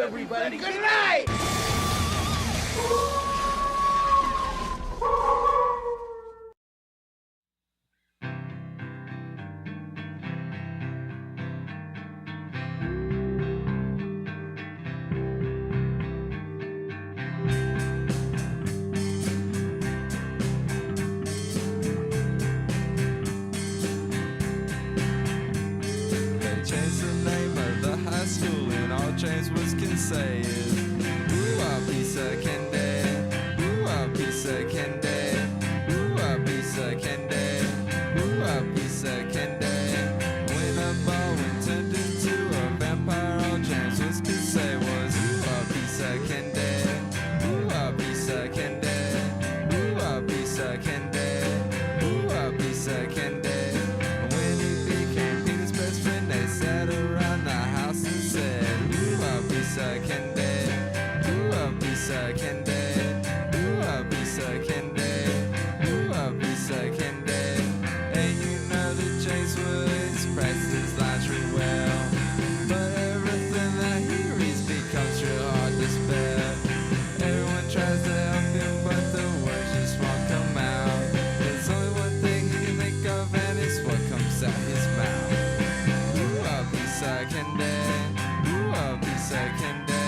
you, everybody. Good night! James Woods can say is, ooh, I'll be second day. Ooh, I'll be second day. Ooh, I'll be second day. Ooh, I'll be second day. When a ball turned into a vampire, all James Woods could say was, ooh, I'll be second day. Ooh, I'll be second day. Ooh, I'll be second day. Ooh, I'll be second day. When he became Peter's best friend, they sat around the house and said, second day, ooh, I'll be second day, ooh, I'll be second day, ooh, I'll be second day. And you know that James Woods practices lingerie well, but everything that he reads becomes real hard to spell. Everyone tries to help him, but the words just won't come out. There's only one thing he can think of, and it's what comes out his mouth. Ooh, I'll be second day. I'll be second day.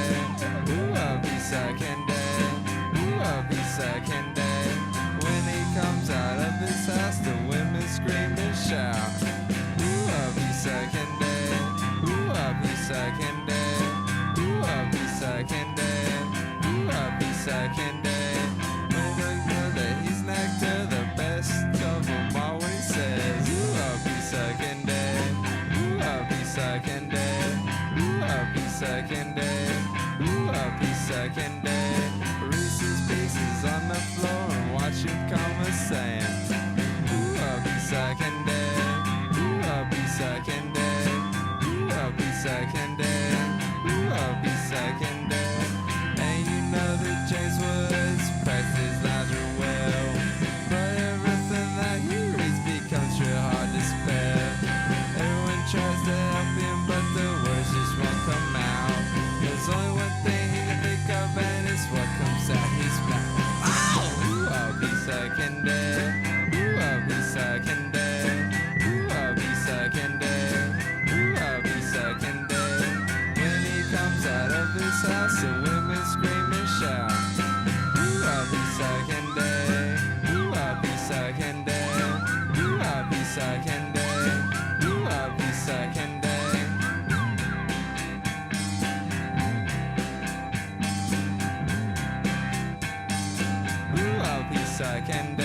Ooh, I'll be second day. Ooh, I'll be second day. When he comes out of his house, the women scream and shout. Ooh, I'll be second day. Ooh, I'll be second day. Ooh, I'll be second day. Ooh, I'll be second day. When they know that he's nectar, the best of them all, when he says, ooh, I'll be second day. Ooh, I'll be second day. I'll be second day. Ooh, I'll be second day. Reese's Pieces on the floor and watch him come a saying, ooh, I'll be second day. Ooh, I'll be second day. Ooh, I'll be second day. Ooh, I'll be second day. And you know that James Woods practices lingerie well, but everything that he reads becomes real hard to spell. Everyone tries to help him, but the words just won't come out. There's only one thing he can think of, and it's what comes out his mouth. Oh! Ooh, I'll be second day. Ooh, I'll be second day. Ooh, I'll be second day. Ooh, I'll be second day. When he comes out of his house, the women scream and shout. Ooh, I'll be second day. Ooh, I'll be second day. Ooh, I'll be second day. Ooh, I'll be second day. Second day.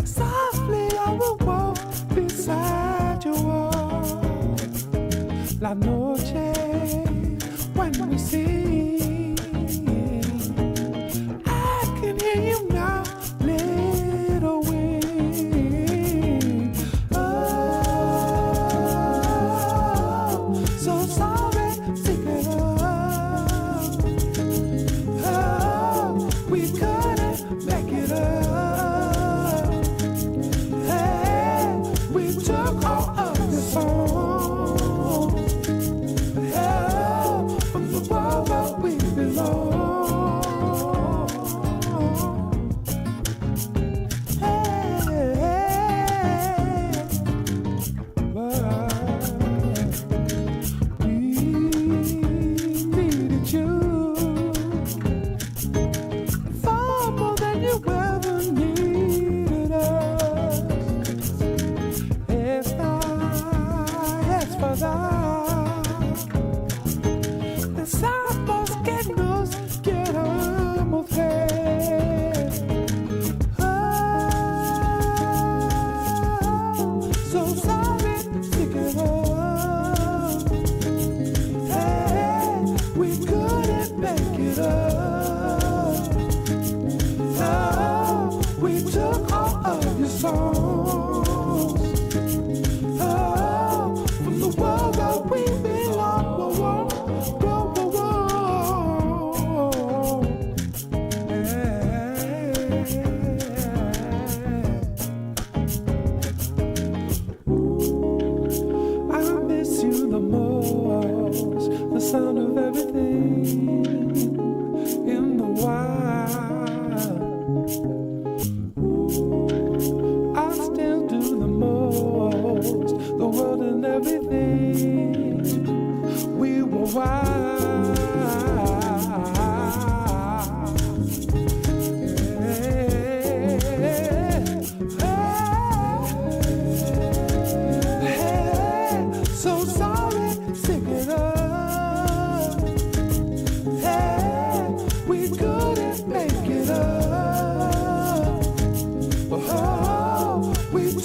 Softly I will walk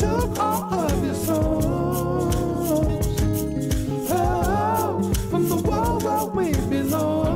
took all of your souls. Oh, from the world where we belong.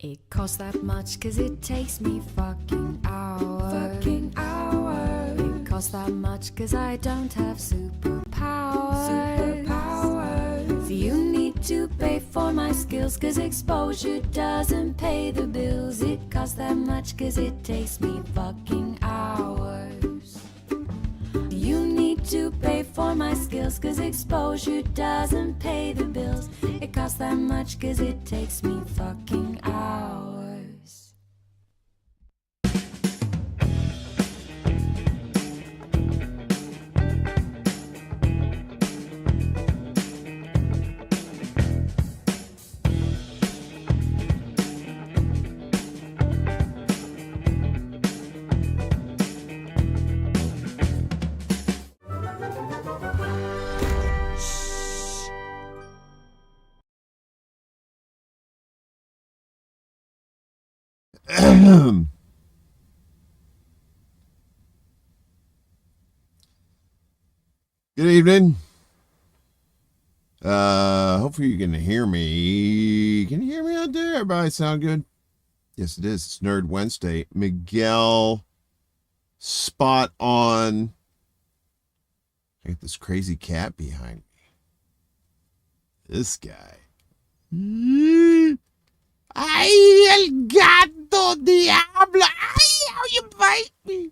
It costs that much cause it takes me fucking hours. It costs that much cause I don't have superpowers. So you need to pay for my skills cause exposure doesn't pay the bills. It costs that much cause it takes me fucking hours. You need to pay for my skills cause exposure doesn't pay the bills. It costs that much cause it takes me fucking hours. Good evening. Hopefully you can hear me. Can you hear me out there? Everybody sound good? Yes, it is. It's Nerd Wednesday. Miguel, spot on. I got this crazy cat behind me. This guy. Ay, el gato diablo. Ay, how you bite me?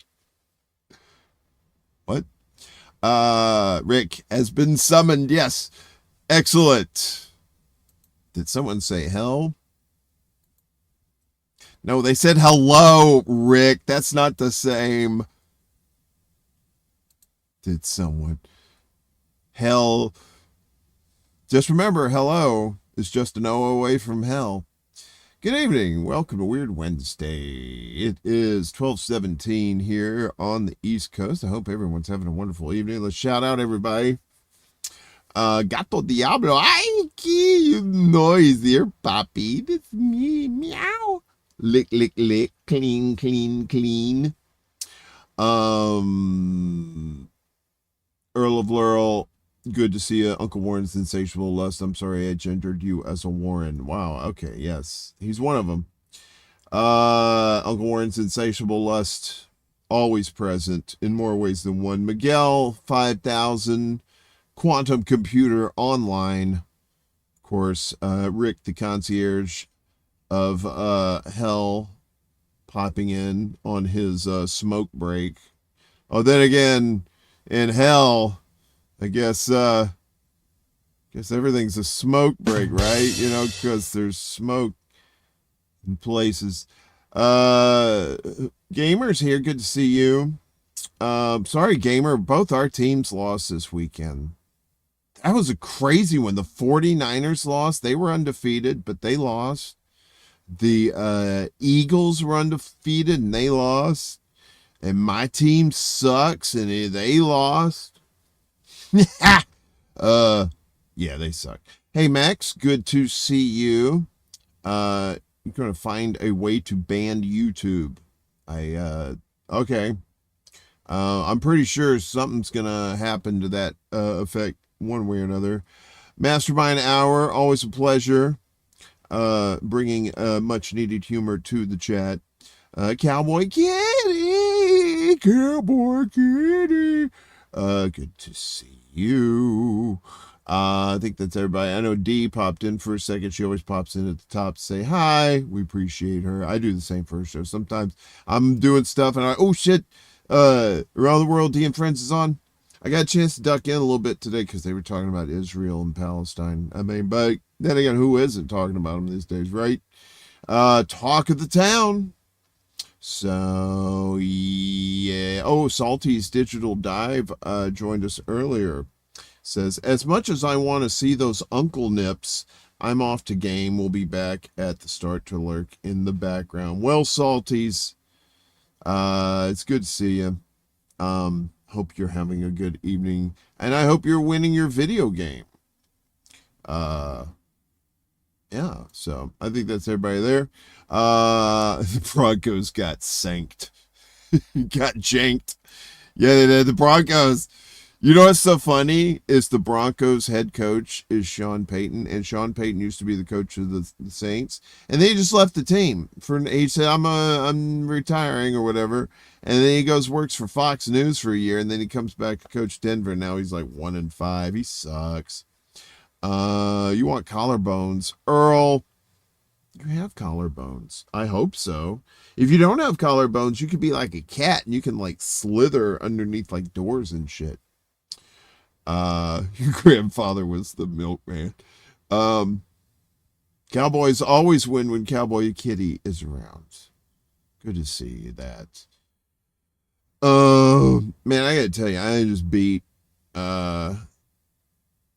What? Rick has been summoned. Yes. Excellent. Did someone say hell? No, they said hello, Rick. That's not the same. Did someone? Hell. Just remember, hello is just an O away from hell. Good evening. Welcome to Weird Wednesday. It is 12:17 here on the East Coast. I hope everyone's having a wonderful evening. Let's shout out everybody. Gato Diablo. Ay, qué noise there, Poppy. That's me. Meow. Lick, lick, lick. Clean, clean, clean. Earl of Laurel. Good to see you. Uncle Warren's Insatiable Lust. I'm sorry I gendered you as a Warren. Wow. Okay. Yes. He's one of them. Uncle Warren's Insatiable Lust. Always present in more ways than one. Miguel, 5,000. Quantum Computer Online. Of course, Rick, the concierge of hell, popping in on his smoke break. Oh, then again, in hell, I guess everything's a smoke break, right? You know, because there's smoke in places. Gamer's here. Good to see you. Sorry, Gamer. Both our teams lost this weekend. That was a crazy one. The 49ers lost. They were undefeated, but they lost. The Eagles were undefeated, and they lost. And my team sucks, and they lost. Yeah, they suck. Hey, Max, good to see you. You're going to find a way to ban YouTube. Okay. I'm pretty sure something's going to happen to that effect one way or another. Mastermind Hour, always a pleasure. Bringing much needed humor to the chat. Cowboy Kitty, Cowboy Kitty. Good to see you. I think that's everybody. I know Dee popped in for a second. She always pops in at the top to say hi. We appreciate her. I do the same for her show. Sometimes I'm doing stuff and oh shit, Around the World, Dee and Friends is on. I got a chance to duck in a little bit today because they were talking about Israel and Palestine. I mean, but then again, who isn't talking about them these days, right? Talk of the town. So, yeah. Oh, Salty's Digital Dive joined us earlier. Says, as much as I want to see those Uncle Nips, I'm off to game. We'll be back at the start to lurk in the background. Well, Salties, it's good to see you. Hope you're having a good evening, and I hope you're winning your video game. Yeah, so I think that's everybody there. The Broncos got sanked. Got janked. Yeah, they did. The Broncos. You know what's so funny is the Broncos head coach is Sean Payton, and Sean Payton used to be the coach of the Saints, and they just left the team for. He said, I'm retiring or whatever," and then he goes works for Fox News for a year, and then he comes back to coach Denver. And now he's like 1-5. He sucks. You want collarbones, Earl? You have collarbones. I hope so. If you don't have collarbones, you could be like a cat, and you can like slither underneath like doors and shit. Your grandfather was the milkman. Cowboys always win when Cowboy Kitty is around. Good to see that. Man, I gotta tell you, I just beat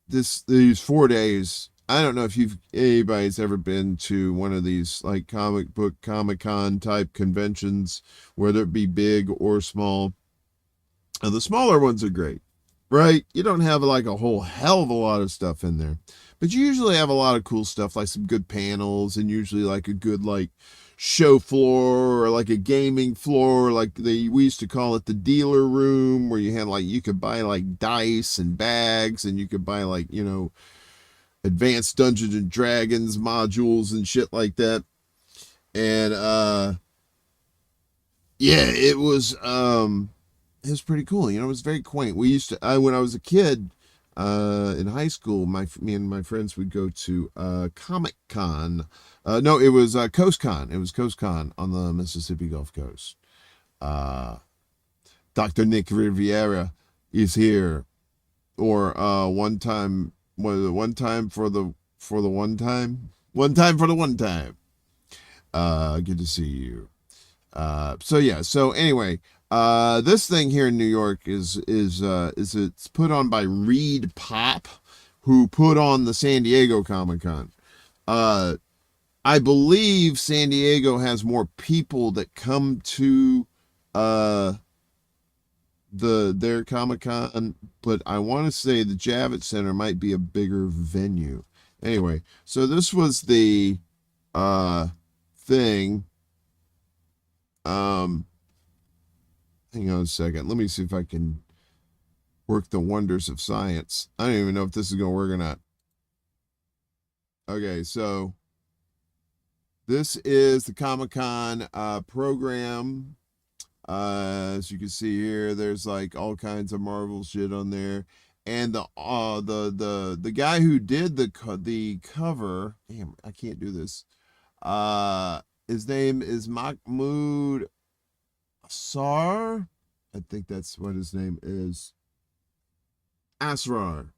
these 4 days. I don't know if anybody's ever been to one of these like comic book Comic-Con type conventions, whether it be big or small. The smaller ones are great. Right? You don't have like a whole hell of a lot of stuff in there, but you usually have a lot of cool stuff, like some good panels, and usually like a good like show floor or like a gaming floor, like we used to call it the dealer room, where you had like you could buy like dice and bags, and you could buy like, you know, advanced Dungeons and Dragons modules and shit like that. And yeah, it was pretty cool. You know, it was very quaint. We used to, when I was a kid, in high school, me and my friends would go to Comic-Con. No, it was Coast Con. It was Coast Con on the Mississippi Gulf Coast. Dr. Nick Riviera is here. Or one time for the one time. Good to see you. So yeah. So anyway, this thing here in New York is it's put on by Reed Pop, who put on the San Diego Comic-Con. I believe San Diego has more people that come to their Comic-Con, but I want to say the Javits Center might be a bigger venue. Anyway, so this was the thing. Hang on a second. Let me see if I can work the wonders of science. I don't even know if this is going to work or not. Okay, so this is the Comic-Con program. As you can see here, there's like all kinds of Marvel shit on there. And the guy who did the cover, damn, I can't do this. His name is Mahmoud Asrar. I think that's what his name is. Asrar.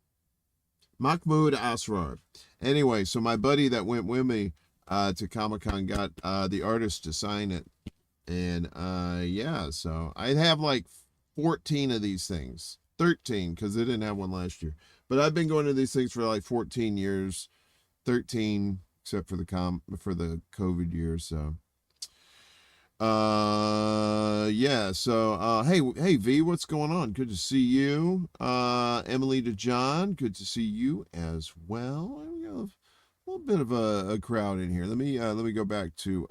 Mahmoud Asrar. Anyway, so my buddy that went with me to Comic-Con got the artist to sign it. And yeah, so I have like 14 of these things. 13, because they didn't have one last year. But I've been going to these things for like 14 years. 13, except for the COVID year, so. Yeah, so hey V, what's going on? Good to see you. Emily DeJohn, good to see you as well. We got a little bit of a crowd in here. Let me go back to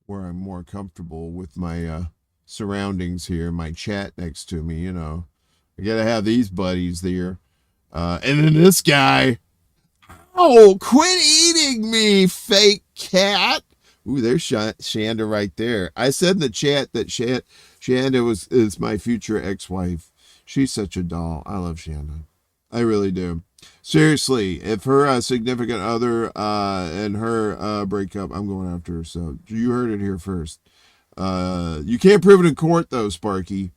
where I'm more comfortable with my surroundings here, my chat next to me. You know, I gotta have these buddies there. And then this guy. Oh, quit eating me, fake cat. Ooh, there's Shanda right there. I said in the chat that Shanda is my future ex-wife. She's such a doll. I love Shanda. I really do. Seriously, if her significant other and her break up, I'm going after her. So you heard it here first. You can't prove it in court, though, Sparky.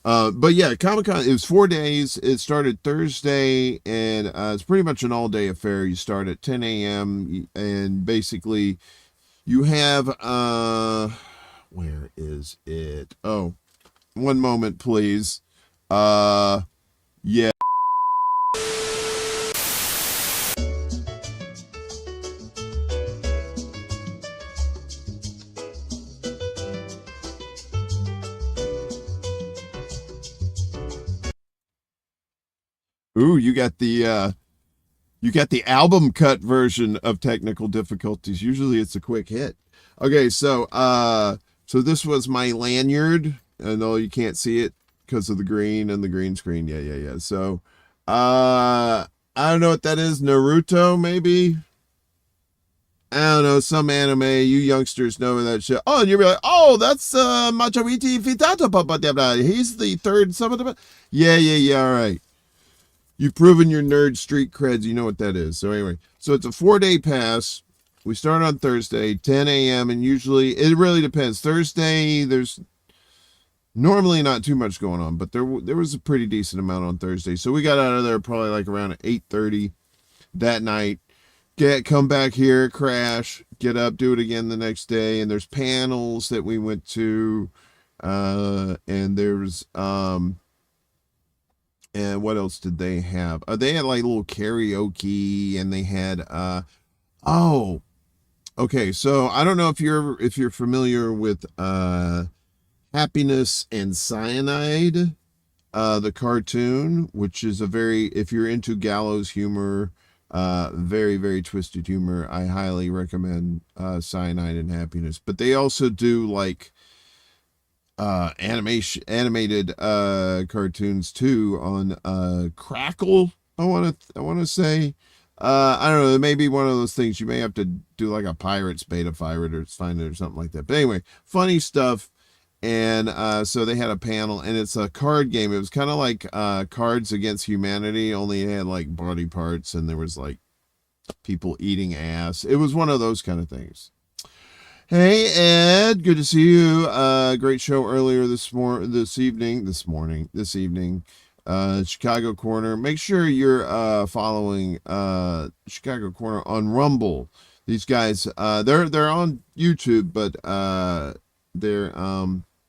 But yeah, Comic-Con, it was 4 days. It started Thursday, and it's pretty much an all-day affair. You start at 10 a.m., and basically you have, where is it? Oh, one moment, please. Yeah. Ooh, you got the album cut version of technical difficulties. Usually it's a quick hit. Okay, so this was my lanyard. I know you can't see it. because of the green and the green screen. Yeah. So, I don't know what that is. Naruto, maybe. I don't know, some anime. You youngsters know that shit. Oh, and you'll be like, oh, that's Machoiti Fitata Papa. He's the third summon. Yeah. All right. You've proven your nerd street creds. You know what that is. So anyway, so it's a 4-day pass. We start on Thursday, 10 a.m. And usually, it really depends. Thursday, there's normally not too much going on, but there was a pretty decent amount on Thursday. So we got out of there probably like around 8:30 that night. Come back here, crash, get up, do it again the next day. And there's panels that we went to. And there's, and what else did they have? They had like little karaoke, and they had, oh, okay. So I don't know if you're familiar with, Happiness and Cyanide, the cartoon, which is if you're into gallows humor, very, very twisted humor, I highly recommend, Cyanide and Happiness. But they also do like, animated cartoons too on Crackle. I want to say, I don't know, it may be one of those things you may have to do like a Pirates beta find it or something like that. But anyway, funny stuff. And so they had a panel, and it's a card game. It was kind of like Cards Against Humanity, only it had like body parts, and there was like people eating ass. It was one of those kind of things. Hey Ed, good to see you. Great show earlier this evening. Chicago Corner. Make sure you're following Chicago Corner on Rumble. These guys, they're on YouTube, but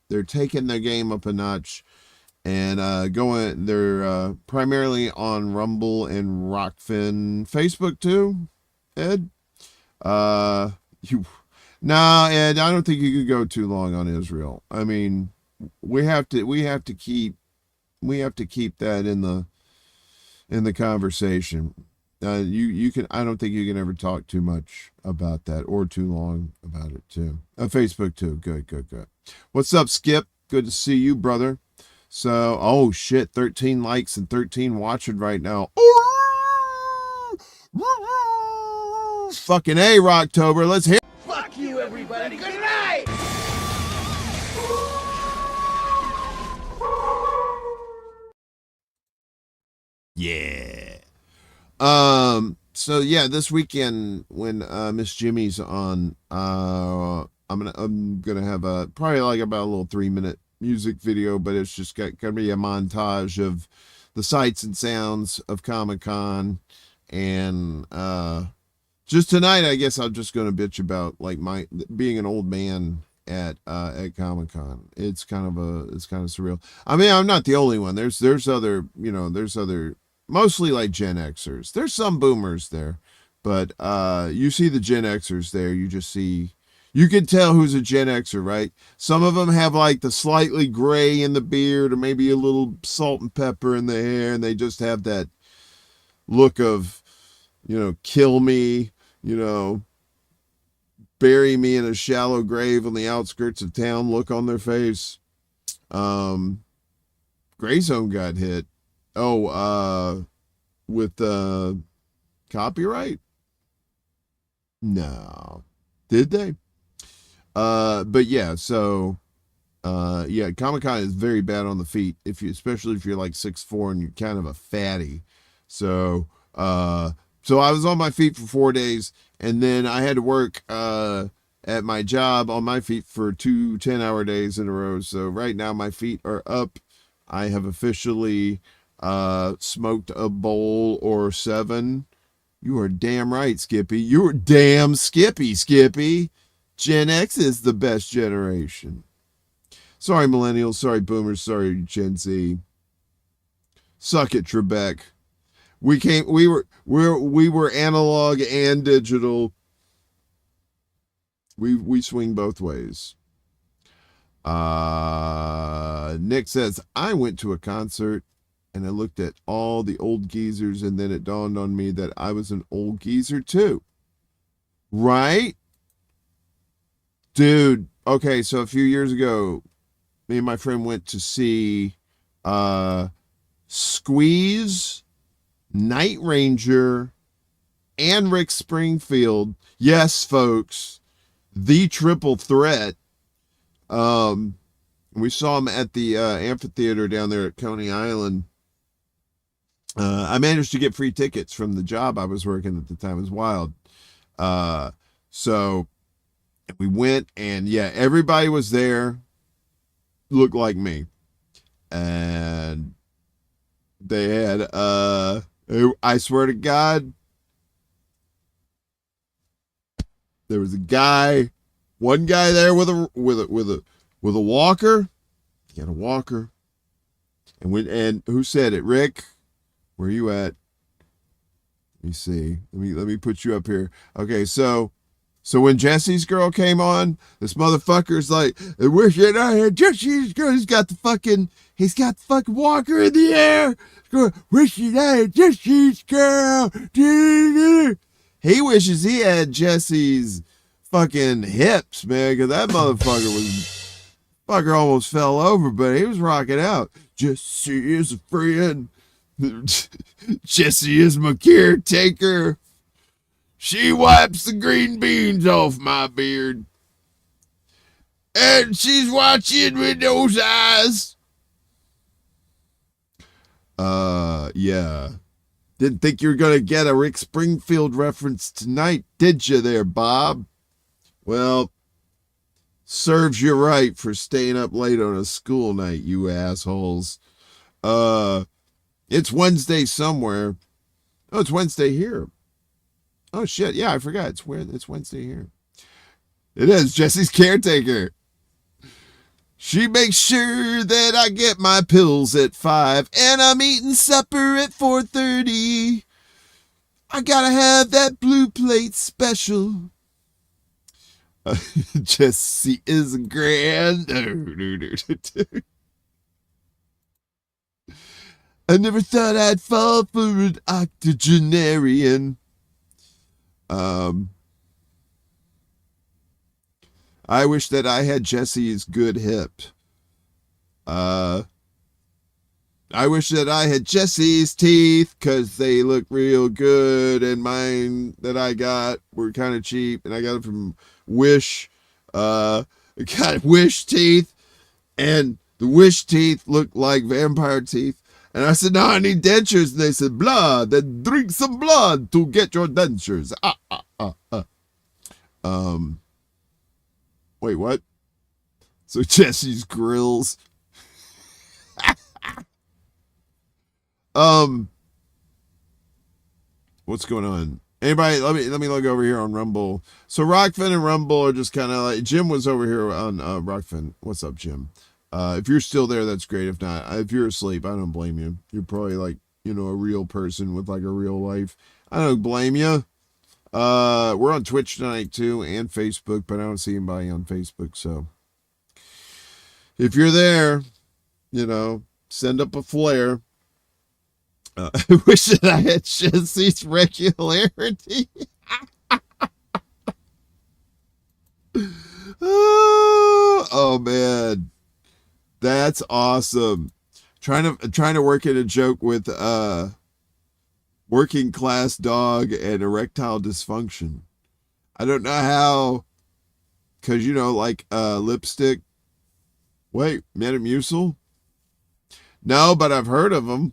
they're taking their game up a notch and they're primarily on Rumble and Rockfin. Facebook too, Ed. Ed, I don't think you could go too long on Israel. I mean, we have to keep that in the conversation. You can, I don't think you can ever talk too much about that or too long about it too. Facebook too. Good. What's up, Skip? Good to see you, brother. So, oh shit, 13 likes and 13 watching right now. Fucking A, Rocktober. Let's hear. Fuck you, everybody. Good night. Yeah. So yeah, this weekend when Miss Jimmy's on, I'm gonna have probably like about a little 3-minute music video, but it's just gonna be a montage of the sights and sounds of Comic-Con. And just tonight, I guess I'm just gonna bitch about like my being an old man at Comic-Con. It's kind of surreal. I mean, I'm not the only one. There's other, mostly like Gen Xers. There's some boomers there, but you see the Gen Xers there. You can tell who's a Gen Xer, right? Some of them have like the slightly gray in the beard or maybe a little salt and pepper in the hair, and they just have that look of, kill me, bury me in a shallow grave on the outskirts of town look on their face. Gray Zone got hit. With copyright? No. Did they? But yeah, so Comic-Con is very bad on the feet, especially if you're like 6'4" and you're kind of a fatty. So I was on my feet for 4 days, and then I had to work at my job on my feet for 2 10-hour days in a row. So right now my feet are up. I have officially smoked a bowl or 7. You are damn right, Skippy. You're damn Skippy. Gen X is the best generation. Sorry, millennials. Sorry, boomers. Sorry, Gen Z. Suck it, Trebek. We were analog and digital. We swing both ways. Nick says, I went to a concert and I looked at all the old geezers, and then it dawned on me that I was an old geezer too. Right? Dude, okay, so a few years ago, me and my friend went to see Squeeze, Night Ranger, and Rick Springfield. Yes, folks, the triple threat. We saw him at the amphitheater down there at Coney Island. I managed to get free tickets from the job I was working at the time. It was wild. So we went, and yeah, everybody was there. Looked like me. And they had, I swear to God, there was one guy there with a walker. He had a walker. And who said it? Rick, where are you at? Let me see. Let me put you up here. Okay, so when Jesse's girl came on, this motherfucker's like, I wish that I had Jesse's girl. He's got the fucking walker in the air. Wish that I had Jesse's girl. He wishes he had Jesse's fucking hips, man, because that motherfucker almost fell over, but he was rocking out. Jesse is a friend. Jesse is my caretaker. She wipes the green beans off my beard. And she's watching with those eyes. Yeah. Didn't think you were going to get a Rick Springfield reference tonight, did you there, Bob? Well, serves you right for staying up late on a school night, you assholes. It's Wednesday somewhere. Oh, it's Wednesday here. Oh, shit. Yeah, I forgot. It's Wednesday here. It is. Jesse's caretaker. She makes sure that I get my pills at 5, and I'm eating supper at 4:30. I gotta have that blue plate special. Jesse is grand. I never thought I'd fall for an octogenarian. I wish that I had Jesse's good hip. I wish that I had Jesse's teeth, because they look real good, and mine that I got were kind of cheap, and I got them from Wish. I got Wish teeth, and the Wish teeth looked like vampire teeth. And I said, no, I need dentures. And they said, blood, then drink some blood to get your dentures. Wait, what? So Jesse's grills. What's going on? Anybody, let me look over here on Rumble. So Rockfin and Rumble are just kind of like, Jim was over here on Rockfin. What's up, Jim? If you're still there, that's great. If not, if you're asleep, I don't blame you. You're probably like, a real person with like a real life. I don't blame you. We're on Twitch tonight too, and Facebook, but I don't see anybody on Facebook. So if you're there, send up a flare. I wish that I had Jesse's regularity. Oh man. That's awesome. Trying to work in a joke with working class dog and erectile dysfunction. I don't know how, because like lipstick. Wait, Metamucil? No, but I've heard of them.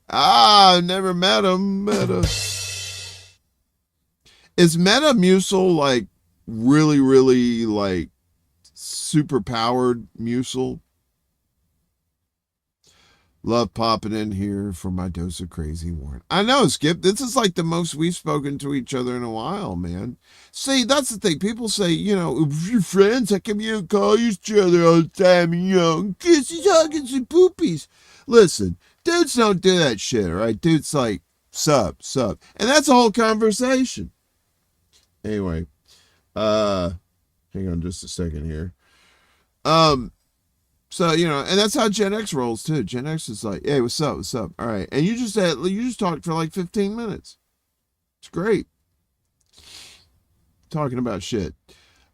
I've never met them. Is Metamucil like really, really like super powered mucil? Love popping in here for my dose of crazy, Warren. I know, Skip. This is like the most we've spoken to each other in a while, man. See, that's the thing. People say, if you're friends, how come you don't call each other all the time and, kisses, huggins, and poopies? Listen, dudes don't do that shit, all right? Dudes like, sup. And that's a whole conversation. Anyway, hang on just a second here. So, and that's how Gen X rolls too. Gen X is like, hey, what's up? All right. And you just talked for like 15 minutes. It's great. Talking about shit.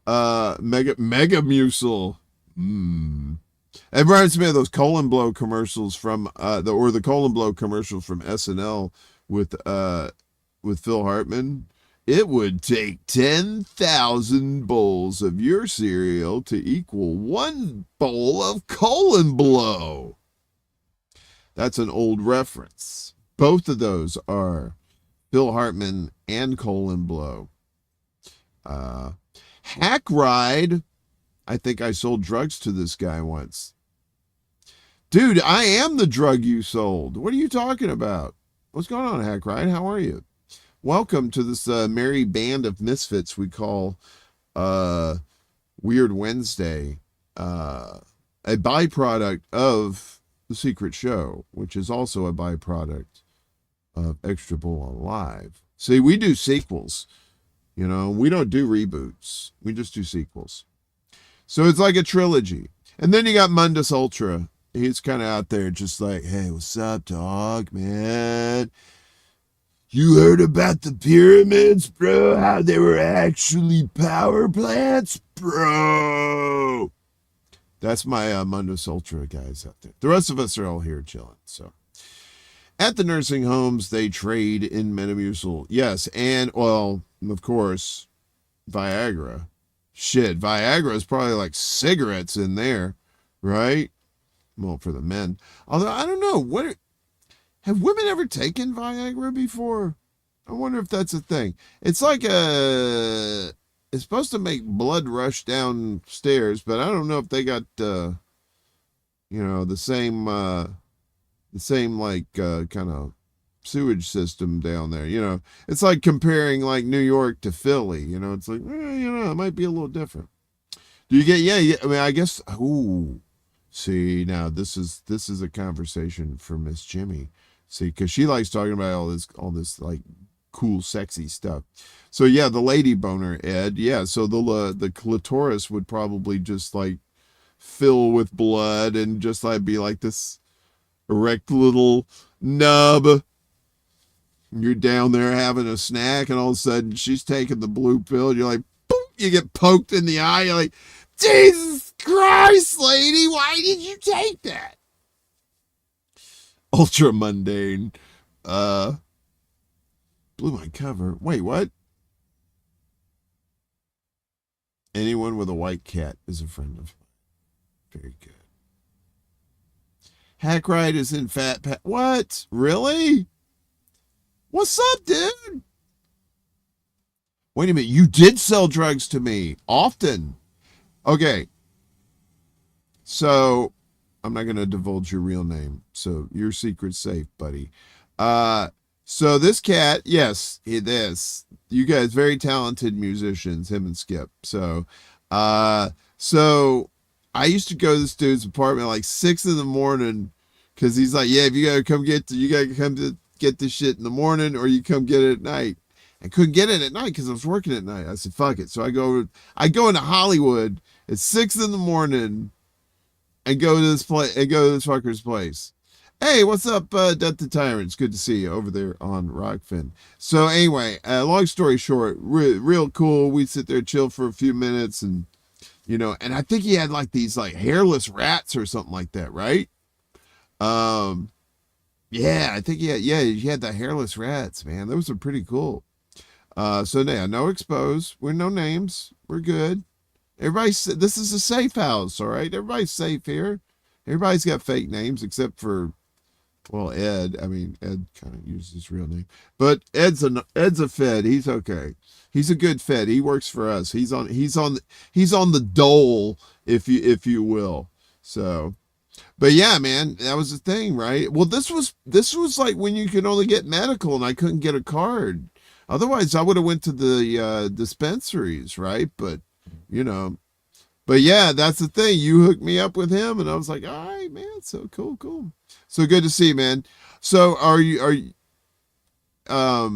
Mega Mucil. It reminds me of those colon blow commercials from the colon blow commercials from SNL with Phil Hartman. It would take 10,000 bowls of your cereal to equal one bowl of colon blow. That's an old reference. Both of those are Phil Hartman and colon blow. Hack Ride. I think I sold drugs to this guy once. Dude, I am the drug you sold. What are you talking about? What's going on, Hack Ride? How are you? Welcome to this merry band of misfits we call Weird Wednesday, a byproduct of The Secret Show, which is also a byproduct of Extra Bull Alive. See, we do sequels. You know, we don't do reboots. We just do sequels. So it's like a trilogy. And then you got Mundus Ultra. He's kind of out there just like, hey, what's up, dog, man? You heard about the pyramids, bro? How they were actually power plants, bro? That's my Mundus Ultra guys out there. The rest of us are all here chilling. So, at the nursing homes, they trade in Metamucil. Yes, and, well, of course, Viagra. Shit, Viagra is probably like cigarettes in there, right? Well, for the men. Although, I don't know. Have women ever taken Viagra before? I wonder if that's a thing. It's like it's supposed to make blood rush downstairs, but I don't know if they got, the same like, kind of sewage system down there. You know, it's like comparing like New York to Philly. You know, it's like, it might be a little different. Do you get, yeah, I mean, I guess, see, now this is a conversation for Miss Jimmy. See, because she likes talking about all this like cool, sexy stuff. So yeah, the lady boner, Ed. Yeah, so the clitoris would probably just like fill with blood and just like be like this erect little nub. You're down there having a snack, and all of a sudden she's taking the blue pill. And you're like, boom, you get poked in the eye. You're like, Jesus Christ, lady, why did you take that? Ultra mundane. Blew my cover. Wait, what? Anyone with a white cat is a friend of mine. Very good. Hack Ride is in Fat Pat. What? Really? What's up, dude? Wait a minute. You did sell drugs to me. Often. Okay. So, I'm not going to divulge your real name. So, your secret's safe, buddy. So this cat, yes, this. You guys, very talented musicians, him and Skip. So I used to go to this dude's apartment at like 6 a.m. because he's like, yeah, you gotta come get this shit in the morning, or you come get it at night. I couldn't get it at night because I was working at night. I said, fuck it. So I go into Hollywood at 6 a.m. and go to this fucker's place. Hey, what's up, Death to Tyrants? Good to see you over there on Rockfin. So anyway, long story short, real cool. We sit there, chill for a few minutes, and and I think he had like these like hairless rats or something like that, right? Yeah, I think he had the hairless rats, man. Those are pretty cool. So yeah, no expose. We're no names. We're good. This is a safe house, all right? Everybody's safe here. Everybody's got fake names except for, well, Ed. I mean, Ed kind of uses his real name, but Ed's a Fed. He's okay. He's a good Fed. He works for us. He's on the dole, if you will. So, but yeah, man, that was the thing, right? Well, this was like when you could only get medical, and I couldn't get a card. Otherwise, I would have went to the dispensaries, right? But But yeah, that's the thing. You hooked me up with him, and I was like, all right, man. So cool. So good to see you, man. So are you, all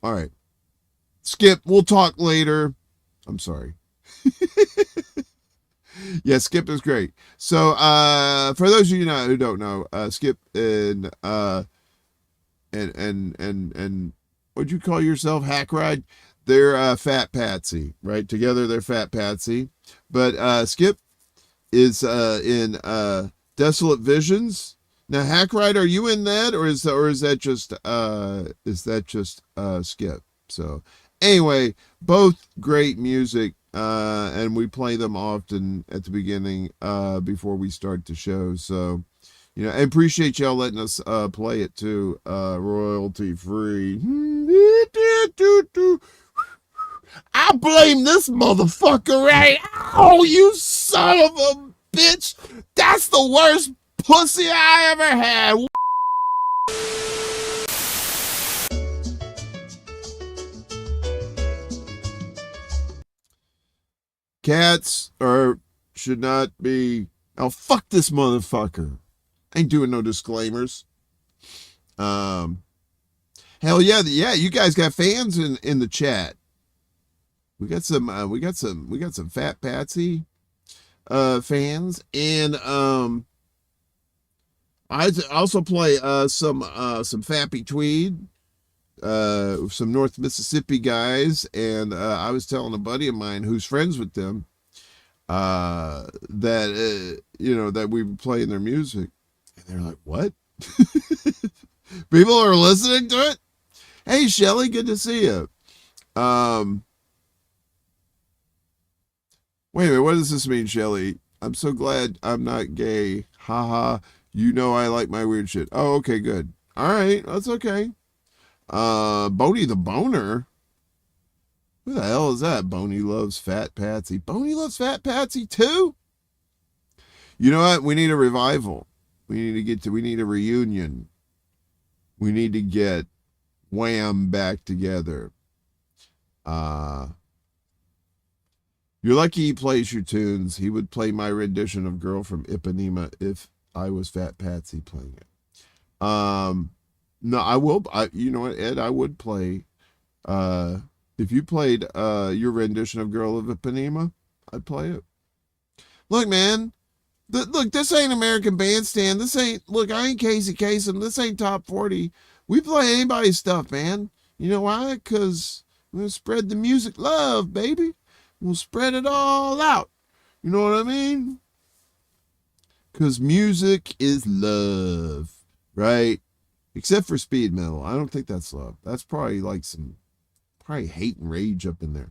right. Skip, we'll talk later. I'm sorry. Yeah, Skip is great. So, for those of you who don't know, Skip and what'd you call yourself? Hack Ride? They're Fat Patsy, right? Together they're Fat Patsy. But Skip is in Desolate Visions. Now, Hackride, are you in that, or is that just Skip? So anyway, both great music, and we play them often at the beginning before we start the show. So, you know, I appreciate y'all letting us play it too, royalty free. I blame this motherfucker, right? Oh, you son of a bitch! That's the worst pussy I ever had. Cats should not be. Oh, fuck this motherfucker. I ain't doing no disclaimers. Hell yeah, you guys got fans in the chat. We got some Fat Patsy fans, and I also play some Fappy Tweed, some North Mississippi guys, and I was telling a buddy of mine who's friends with them that that we were playing their music, and they're like, "What?" People are listening to it. Hey, Shelly, good to see you. Wait a minute, what does this mean, Shelly? I'm so glad I'm not gay. Haha. You know I like my weird shit. Oh, okay, good. All right, that's okay. Boney the Boner. Who the hell is that? Boney loves Fat Patsy. Boney loves Fat Patsy too? You know what? We need a revival. We need a reunion. We need to get Wham back together. You're lucky he plays your tunes. He would play my rendition of Girl from Ipanema if I was Fat Patsy playing it. No, I will. You know what, Ed? I would play. If you played your rendition of Girl of Ipanema, I'd play it. Look, man. Look, this ain't American Bandstand. Look, I ain't Casey Kasem. This ain't Top 40. We play anybody's stuff, man. You know why? Because we're going to spread the music love, baby. We'll spread it all out. You know what I mean? Because music is love, right? Except for speed metal. I don't think that's love. That's probably like some hate and rage up in there.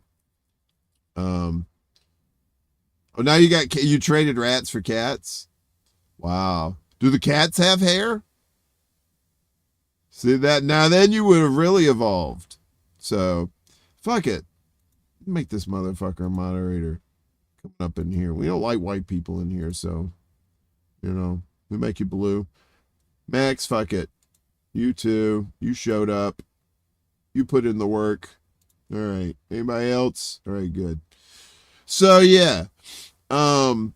Oh, now you traded rats for cats? Wow. Do the cats have hair? See that? Now then you would have really evolved. So, fuck it. Make this motherfucker a moderator. Coming up in here. We don't like white people in here, so, we make you blue. Max, fuck it. You too. You showed up. You put in the work. All right. Anybody else? All right, good. So, yeah. Oh,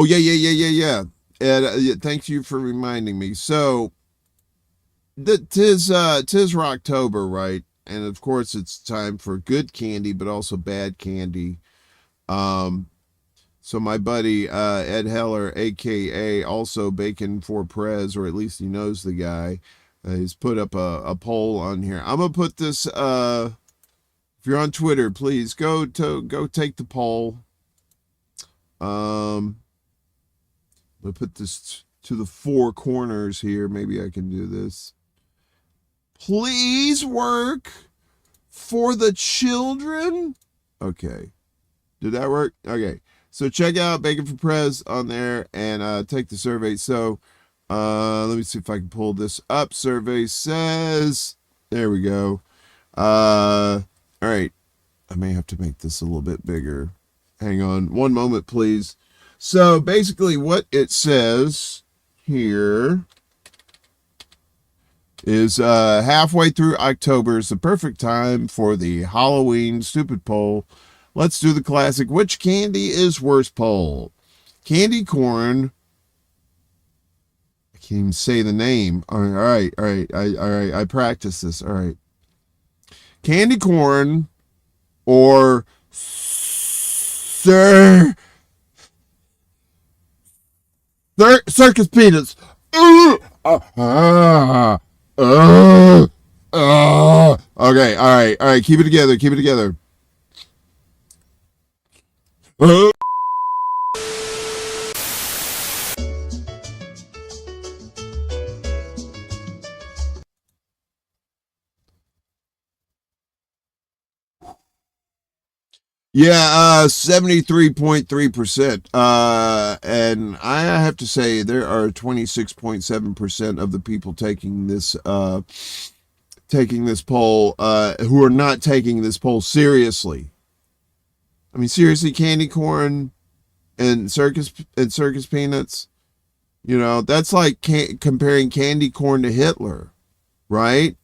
yeah. And thank you for reminding me. So, tis Rocktober, right? And of course, it's time for good candy, but also bad candy. So my buddy Ed Heller, aka also Bacon for Prez, or at least he knows the guy, he's put up a poll on here. I'm gonna put this. If you're on Twitter, please go take the poll. We'll put this to the four corners here. Maybe I can do this. Please work for the children. Okay. Did that work? Okay. So check out Bacon for Prez on there and take the survey. So let me see if I can pull this up. Survey says, there we go. All right. I may have to make this a little bit bigger. Hang on one moment, please. So basically what it says here is halfway through October is the perfect time for the Halloween stupid poll. Let's do the classic. Which candy is worse poll? Candy corn. I can't even say the name. All right. I practiced this. All right. Candy corn or circus peanuts. Okay, all right. Keep it together. Yeah, 73.3%. And I have to say there are 26.7% of the people taking this poll who are not taking this poll seriously. I mean, seriously, candy corn and circus peanuts, that's like comparing candy corn to Hitler, right?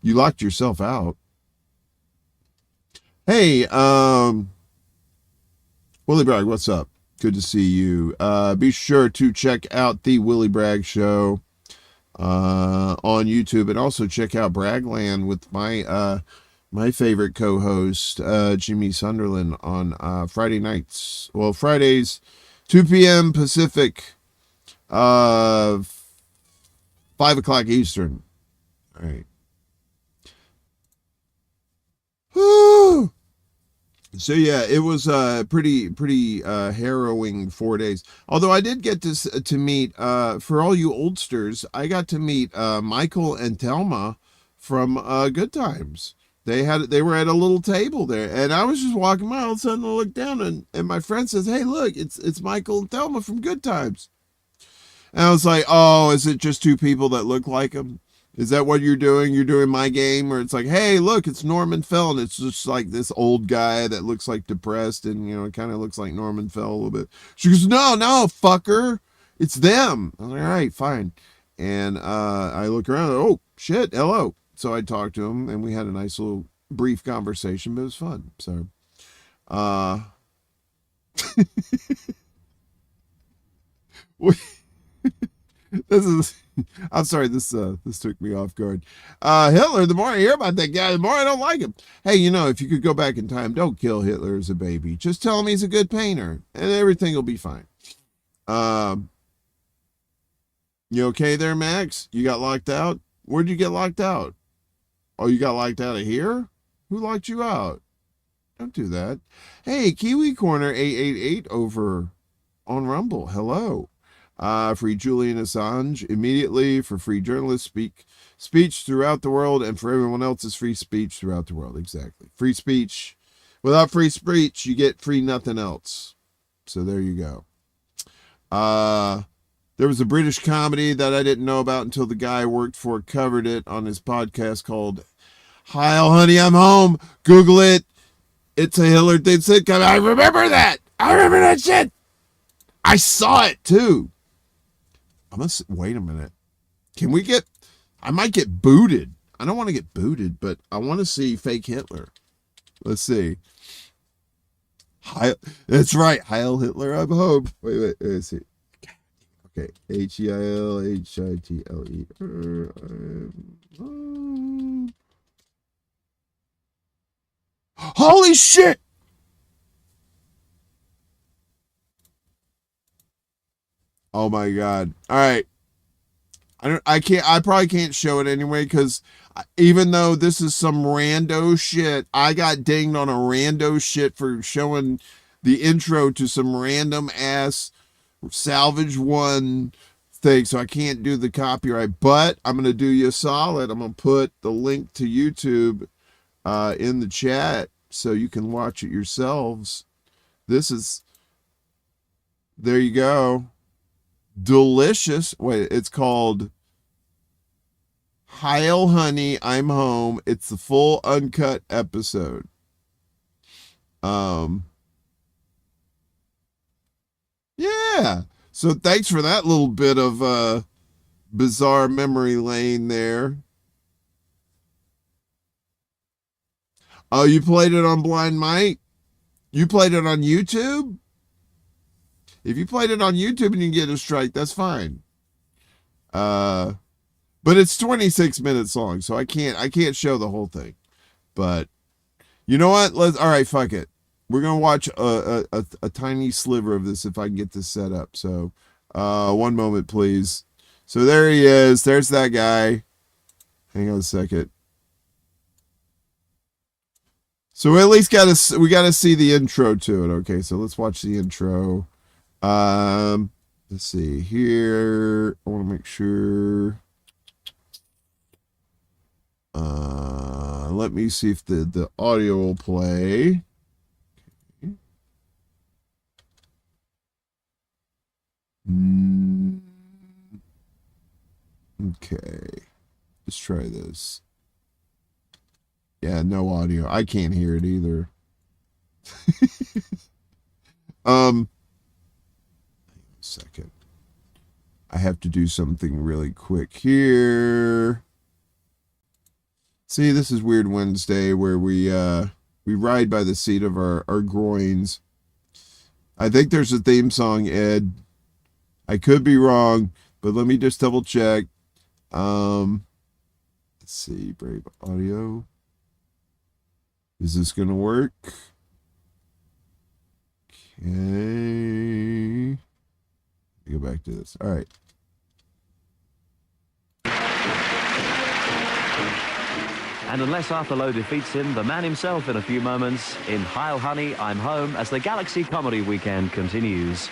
You locked yourself out. Hey, Willie Bragg, what's up? Good to see you. Be sure to check out the Willie Bragg Show on YouTube, and also check out Bragland with my favorite co-host, Jimmy Sunderland, on Friday nights. Well, Fridays, 2 p.m. Pacific, 5 o'clock Eastern. All right. Whew. So yeah, it was pretty harrowing 4 days. Although I did get to meet for all you oldsters, I got to meet Michael and Thelma from Good Times. They were at a little table there, and I was just walking by. All of a sudden, I looked down, and my friend says, "Hey, look, it's Michael and Thelma from Good Times." And I was like, "Oh, is it just two people that look like them? Is that what you're doing? You're doing my game?" Or it's like, "Hey, look, it's Norman Fell," and it's just like this old guy that looks like depressed, and it kind of looks like Norman Fell a little bit. She goes, "No, fucker, it's them." I was like, "All right, fine." And I look around. Oh shit, hello. So I talked to him, and we had a nice little brief conversation, but it was fun. So, this is. I'm sorry, this took me off guard. Hitler, the more I hear about that guy, the more I don't like him. Hey, if you could go back in time, don't kill Hitler as a baby. Just tell him he's a good painter, and everything will be fine. You okay there, Max? You got locked out? Where'd you get locked out? Oh, you got locked out of here? Who locked you out? Don't do that. Hey, Kiwi Corner 888 over on Rumble. Hello. Free Julian Assange immediately, for free journalists, speech throughout the world, and for everyone else's free speech throughout the world. Exactly. Free speech. Without free speech, you get free nothing else. So there you go. There was a British comedy that I didn't know about until the guy I worked for covered it on his podcast called "Hi, honey, I'm home." Google it. It's a Hitler thing sitcom. I remember that. I remember that shit. I saw it too. Wait a minute. I might get booted. I don't want to get booted, but I want to see fake Hitler. Let's see. That's right. Heil Hitler, I'm home. Wait, let's see. Okay. HEILHITLE. Holy shit! Oh my god. All right. I probably can't show it anyway, because even though this is some rando shit, I got dinged on a rando shit for showing the intro to some random ass Salvage One thing, so I can't do the copyright. But I'm gonna do you a solid. I'm gonna put the link to YouTube in the chat so you can watch it yourselves. There you go. Delicious. Wait, it's called Heil Honey, I'm Home. It's the full uncut episode. Yeah. So thanks for that little bit of bizarre memory lane there. Oh, you played it on Blind Mike? You played it on YouTube? If you played it on YouTube and you get a strike, that's fine. But it's 26 minutes long, so I can't show the whole thing. But you know what? All right, fuck it. We're gonna watch a tiny sliver of this if I can get this set up. So, one moment, please. So there he is. There's that guy. Hang on a second. So we at least we gotta see the intro to it. Okay, so let's watch the intro. Let's see here. I want to make sure. let me see if the audio will play. Okay. Let's try this. Yeah, no audio. I can't hear it either. Hang on a second. I have to do something really quick here. See, this is Weird Wednesday where we ride by the seat of our groins. I think there's a theme song, Ed. I could be wrong, but let me just double check. Let's see, Brave Audio. Is this gonna work? Okay. Go back to this. All right. And unless Arthur defeats him, the man himself in a few moments in Heil Honey, I'm Home as the Galaxy Comedy Weekend continues.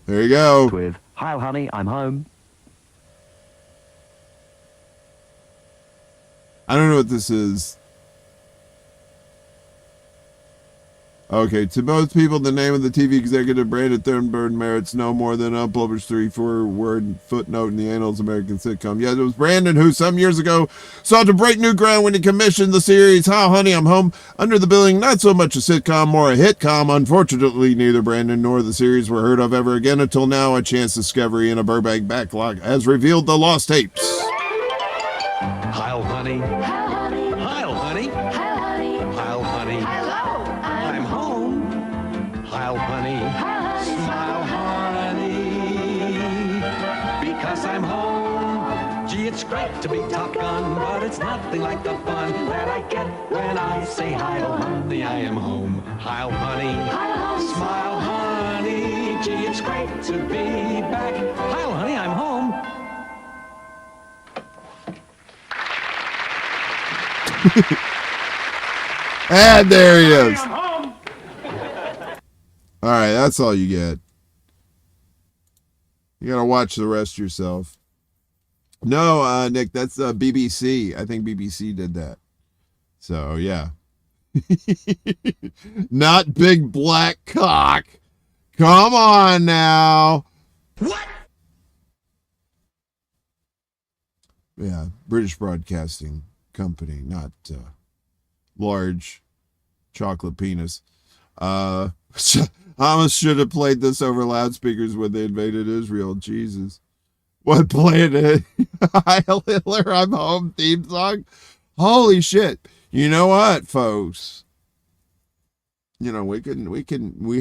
There you go. With Heil Honey, I'm Home. I don't know what this is. Okay, to most people, the name of the TV executive Brandon Thornburn merits no more than an unpublished 3-4-word footnote in the annals of American sitcom. Yes, it was Brandon who, some years ago, sought to break new ground when he commissioned the series How Honey, I'm Home, under the billing not so much a sitcom, more a hitcom. Unfortunately, neither Brandon nor the series were heard of ever again until now. A chance discovery in a Burbank backlog has revealed the lost tapes. Heil Honey. Heil Honey. Heil Honey. I'm home. Heil Honey. Smile honey. Because I'm home. Gee, it's great to be Top Gun, but it's nothing like the fun that I get when I say Heil Honey, I am home. Heil Honey. Smile honey. Gee, it's great to be back. Heil Honey, I'm home. And there he is. All right, that's all you get. You gotta watch the rest yourself. No, Nick, that's BBC. I think BBC did that. So yeah. Not Big Black Cock. Come on now. What? Yeah, British Broadcasting Company, not large chocolate penis. I almost should have played this over loudspeakers when they invaded Israel. Jesus. What planet? Heil Hitler, I'm home theme song. Holy shit. You know what, folks? You know, we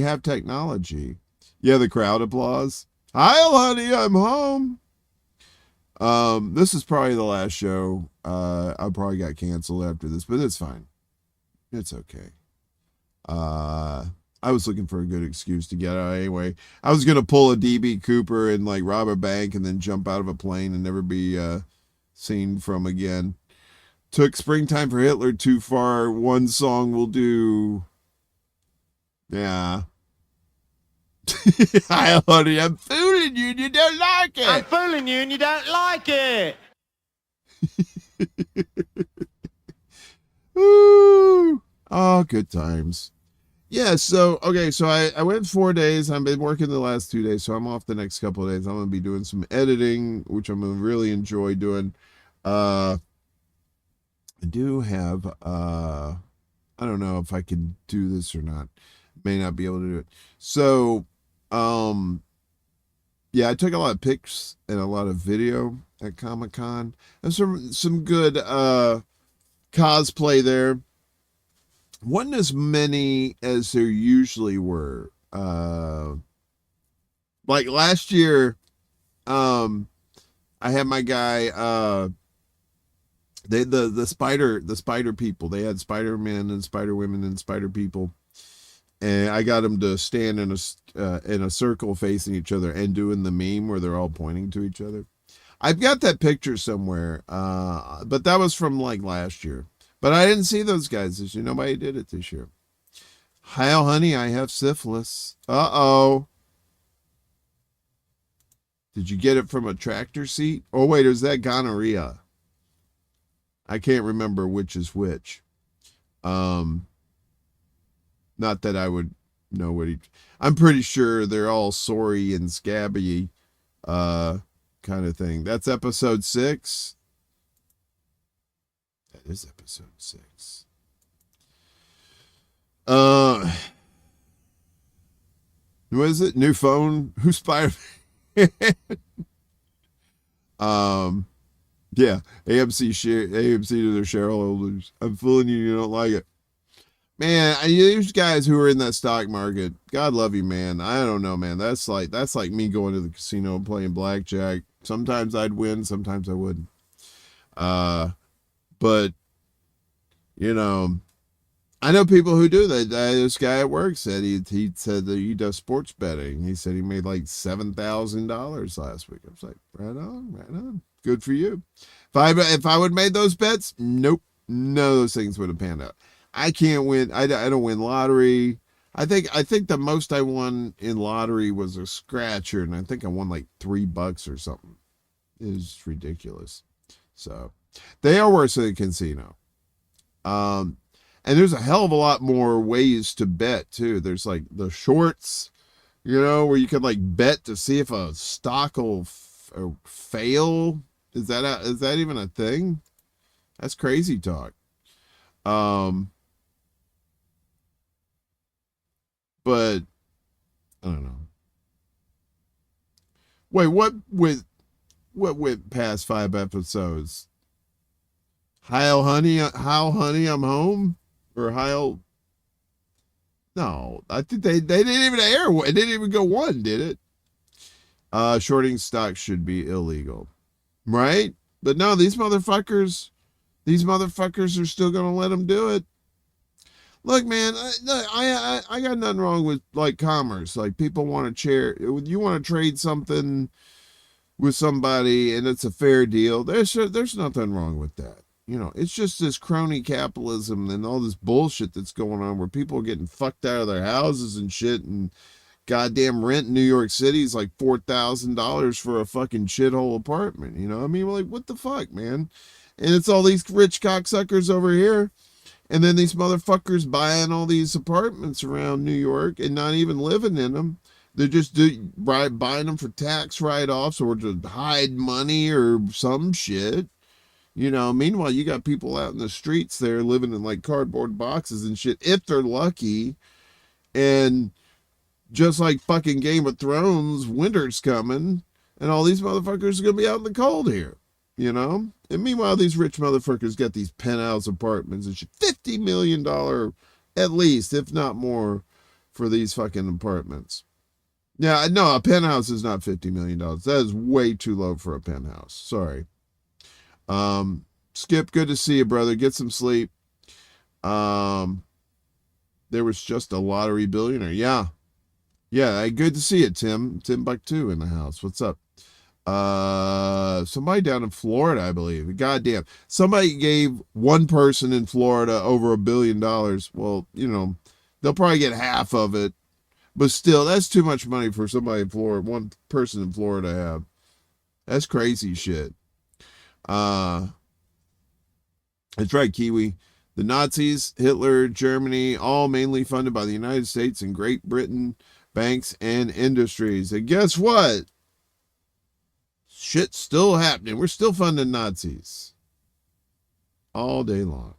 have technology. Yeah, the crowd applause. Heil honey, I'm home. This is probably the last show. I probably got canceled after this, but it's fine. It's okay. I was looking for a good excuse to get out anyway. I was gonna pull a DB Cooper and like rob a bank and then jump out of a plane and never be seen from again. Took Springtime for Hitler too far. One song will do. Yeah. Hi, honey, I'm fooling you and you don't like it. I'm fooling you and you don't like it. Ooh. Oh, good times. Yeah, so, okay, so I went 4 days. I've been working the last 2 days, so I'm off the next couple of days. I'm going to be doing some editing, which I'm going to really enjoy doing. I do have, I don't know if I can do this or not. May not be able to do it. So, yeah, I took a lot of pics and a lot of video at Comic-Con. There's some good cosplay there. Wasn't as many as there usually were. Like last year, I had my guy, the spider people. They had Spider-Man and Spider-Women and Spider People. And I got them to stand in a circle facing each other and doing the meme where they're all pointing to each other. I've got that picture somewhere, but that was from like last year. But I didn't see those guys this year. Nobody did it this year. Heil, honey, I have syphilis. Uh-oh. Did you get it from a tractor seat? Oh, wait, is that gonorrhea? I can't remember which is which. Not that I would know what I'm pretty sure they're all sorry and scabby, kind of thing. That's episode 6. That is episode 6. What is it? New phone? Who's Spider-Man? Yeah, AMC to their shareholders. I'm fooling you. You don't like it, man. There's guys who are in that stock market. God love you, man. I don't know, man. That's like me going to the casino and playing blackjack. Sometimes I'd win, sometimes I wouldn't. But you know, I know people who do that. This guy at work said he said that he does sports betting. He said he made like $7,000 last week. I was like, right on. Good for you. If I would have made those bets, nope, none of those things would have panned out. I can't win. I don't win lottery. I think the most I won in lottery was a scratcher, and I think I won like $3 or something. It was ridiculous. So they are worse than a casino. And there's a hell of a lot more ways to bet too. There's like the shorts, where you could like bet to see if a stock will fail. Is that even a thing? That's crazy talk. But I don't know. Wait, what went past 5 episodes? How honey, I'm home? Or Heil? No, I think they didn't even air. It didn't even go 1, did it? Shorting stocks should be illegal, right? But no, these motherfuckers are still gonna let them do it. Look, man, I got nothing wrong with like commerce. Like people want to you want to trade something with somebody, and it's a fair deal. There's nothing wrong with that. It's just this crony capitalism and all this bullshit that's going on where people are getting fucked out of their houses and shit, and goddamn rent in New York City is like $4,000 for a fucking shithole apartment. I mean, we're like, what the fuck, man? And it's all these rich cocksuckers over here, and then these motherfuckers buying all these apartments around New York and not even living in them. They're just buying them for tax write-offs or to hide money or some shit. Meanwhile, you got people out in the streets there living in like cardboard boxes and shit, if they're lucky. And just like fucking Game of Thrones, winter's coming, and all these motherfuckers are going to be out in the cold here, And meanwhile, these rich motherfuckers got these penthouse apartments and shit. $50 million at least, if not more, for these fucking apartments. Yeah, no, a penthouse is not $50 million. That is way too low for a penthouse. Sorry. Skip, good to see you, brother. Get some sleep. There was just a lottery billionaire. Yeah, good to see you, Tim Buck 2 in the house. What's up? Somebody down in Florida, I believe. Goddamn, somebody gave one person in Florida over $1 billion. Well, they'll probably get half of it, but still, that's too much money for somebody in Florida, one person in Florida to have. That's crazy shit. That's right, Kiwi. The Nazis, Hitler, Germany, all mainly funded by the United States and Great Britain, banks and industries. And guess what? Shit's still happening. We're still funding Nazis. All day long.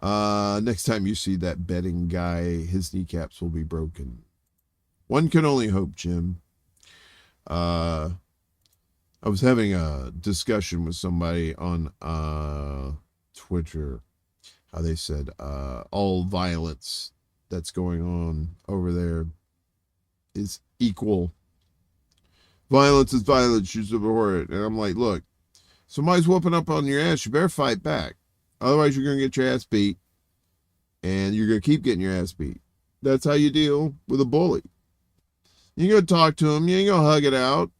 Next time you see that betting guy, his kneecaps will be broken. One can only hope, Jim. I was having a discussion with somebody on Twitter, how they said all violence that's going on over there is equal. Violence is violence, you support it. And I'm like, look, somebody's whooping up on your ass, you better fight back. Otherwise, you're going to get your ass beat, and you're going to keep getting your ass beat. That's how you deal with a bully. You ain't going to talk to him. You ain't going to hug it out.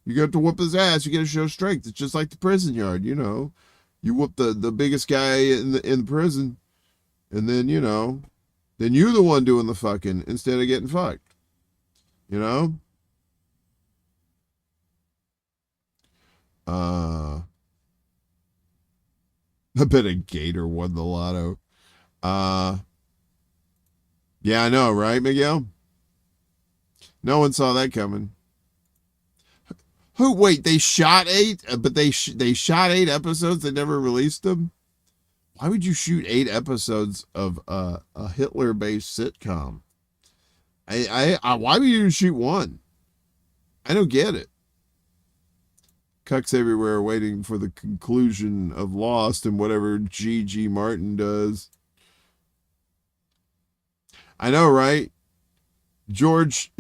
You got to whoop his ass. You got to show strength. It's just like the prison yard, You whoop the biggest guy in the prison, and then, then you're the one doing the fucking instead of getting fucked. I bet a gator won the lotto. Yeah, I know, right, Miguel? No one saw that coming. Who? Wait, they shot 8, but they shot 8 episodes. They never released them. Why would you shoot 8 episodes of a Hitler-based sitcom? Why would you shoot 1? I don't get it. Cucks everywhere waiting for the conclusion of Lost and whatever G.G. Martin does. I know, right? George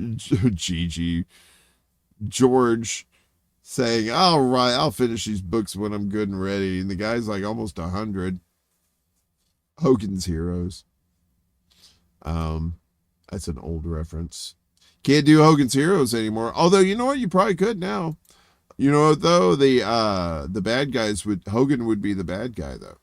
saying, all right, I'll finish these books when I'm good and ready. And the guy's like almost 100. Hogan's Heroes. That's an old reference. Can't do Hogan's Heroes anymore. Although, you know what? You probably could now. You know what, though? The bad guys Hogan would be the bad guy, though.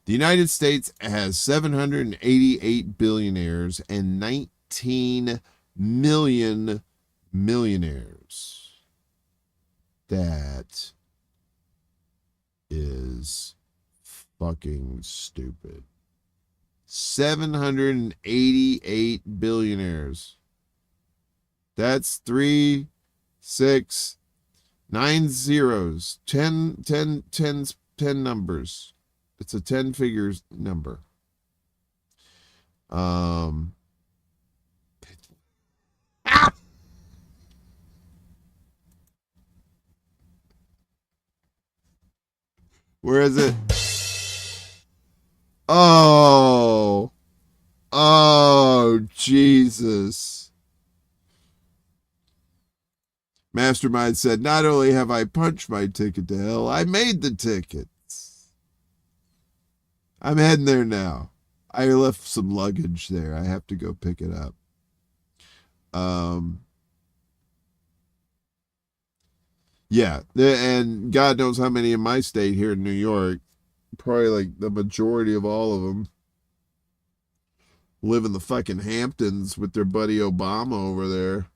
The United States has 788 billionaires and 19 million millionaires. That is fucking stupid. 788 billionaires. That's 3, 6, 9 zeros. 10 numbers. It's a 10 figures number. Where is it? Oh, Jesus. Mastermind said, not only have I punched my ticket to hell, I made the tickets. I'm heading there now. I left some luggage there. I have to go pick it up. Yeah, and God knows how many in my state here in New York, probably like the majority of all of them, live in the fucking Hamptons with their buddy Obama over there.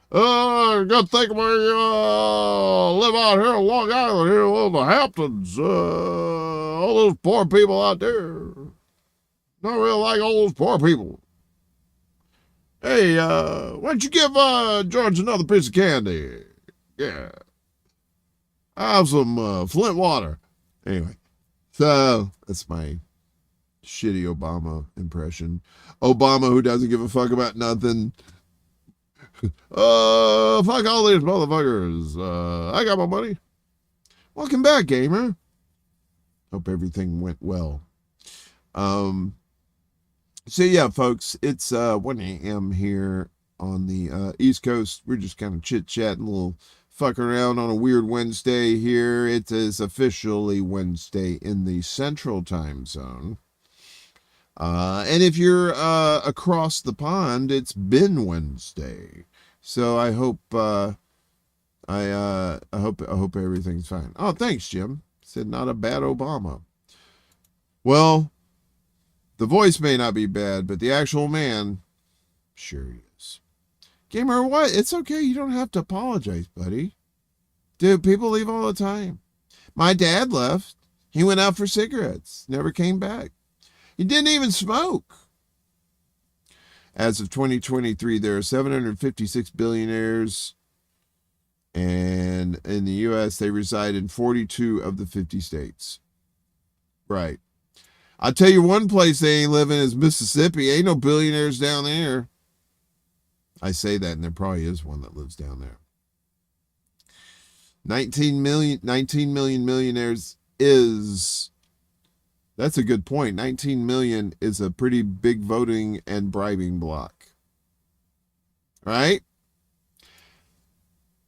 Good thing we live out here in Long Island, here in the Hamptons. All those poor people out there. Not really like all those poor people. Hey, why don't you give George another piece of candy? Yeah. I have some Flint water. Anyway, so that's my shitty Obama impression. Obama who doesn't give a fuck about nothing. Fuck all these motherfuckers. I got my money. Welcome back, gamer. Hope everything went well. So yeah, folks, it's 1 a.m. here on the East Coast. We're just kind of chit-chatting, a little fucking around on a weird Wednesday here. It is officially Wednesday in the Central Time Zone. And if you're across the pond, it's been Wednesday. So I hope I hope everything's fine. Oh, thanks, Jim. Said not a bad Obama. Well, the voice may not be bad, but the actual man, sure he is. Gamer, what? It's okay. You don't have to apologize, buddy. Dude, people leave all the time. My dad left. He went out for cigarettes. Never came back. He didn't even smoke. As of 2023, there are 756 billionaires. And in the U.S., they reside in 42 of the 50 states. Right. I'll tell you one place they ain't living is Mississippi. Ain't no billionaires down there. I say that, and there probably is one that lives down there. 19 million millionaires is... That's a good point. 19 million is a pretty big voting and bribing block. Right?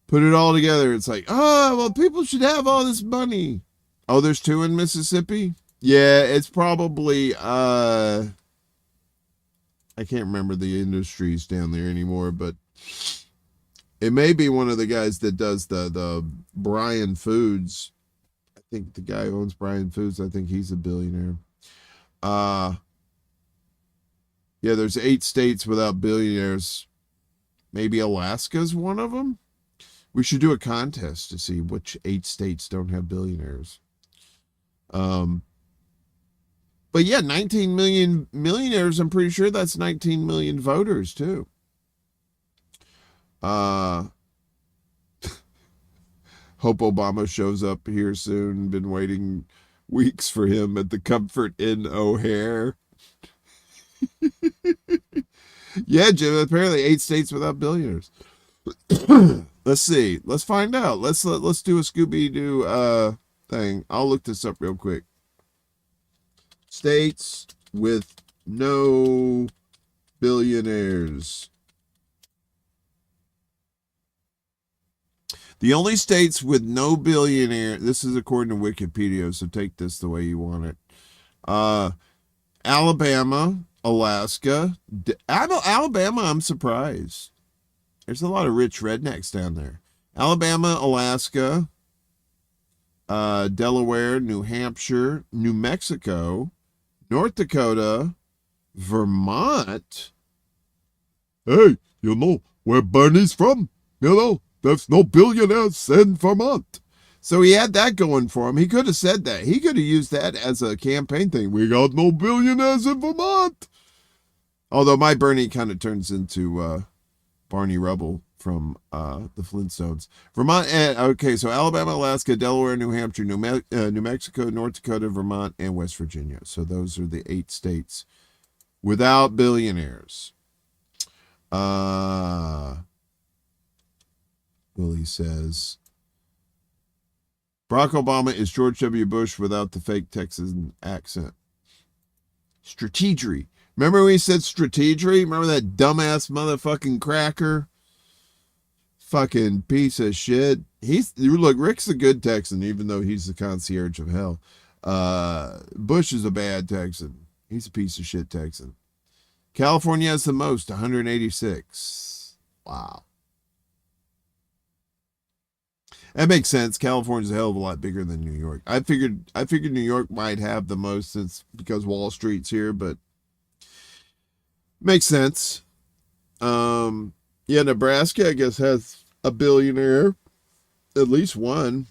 Put it all together. It's like, oh, well, people should have all this money. Oh, there's 2 in Mississippi? Yeah, it's probably, I can't remember the industries down there anymore, but it may be one of the guys that does the Bryan Foods. I think the guy who owns Bryan Foods, I think he's a billionaire. Yeah, there's 8 states without billionaires. Maybe Alaska's one of them. We should do a contest to see which 8 states don't have billionaires. But yeah, 19 million millionaires. I'm pretty sure that's 19 million voters too. Hope Obama shows up here soon. Been waiting weeks for him at the Comfort Inn O'Hare. Yeah, Jim, apparently 8 states without billionaires. Let's see. Let's find out. Let's do a Scooby-Doo thing. I'll look this up real quick. States with no billionaires. The only states with no billionaire, this is according to Wikipedia, so take this the way you want it. Alabama, Alaska. Alabama, I'm surprised. There's a lot of rich rednecks down there. Alabama, Alaska, Delaware, New Hampshire, New Mexico, North Dakota, Vermont. Hey, you know where Bernie's from? You know, there's no billionaires in Vermont. So he had that going for him. He could have said that. He could have used that as a campaign thing. We got no billionaires in Vermont. Although my Bernie kind of turns into Barney Rubble from the Flintstones. Vermont, okay, so Alabama, Alaska, Delaware, New Hampshire, New Mexico, North Dakota, Vermont, and West Virginia. So those are the 8 states without billionaires. Willie says, Barack Obama is George W. Bush without the fake Texan accent. Strategery. Remember when he said strategery? Remember that dumbass motherfucking cracker? Fucking piece of shit. Look, Rick's a good Texan, even though he's the concierge of hell. Bush is a bad Texan. He's a piece of shit Texan. California has the most, 186. Wow. That makes sense. California's a hell of a lot bigger than New York. I figured New York might have the most because Wall Street's here, but makes sense. Yeah, Nebraska, I guess, has a billionaire. At least one.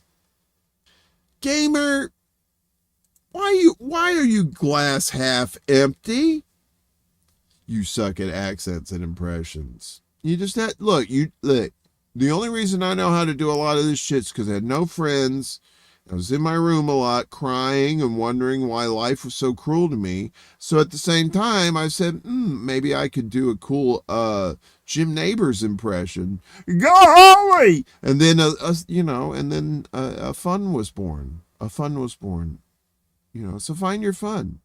Gamer, why are you glass half empty? You suck at accents and impressions. You just had, look, the only reason I know how to do a lot of this shit is because I had no friends. I was in my room a lot crying and wondering why life was so cruel to me. So at the same time, I said, maybe I could do a cool Jim Neighbors impression. Golly! And then, a fun was born. So find your fun.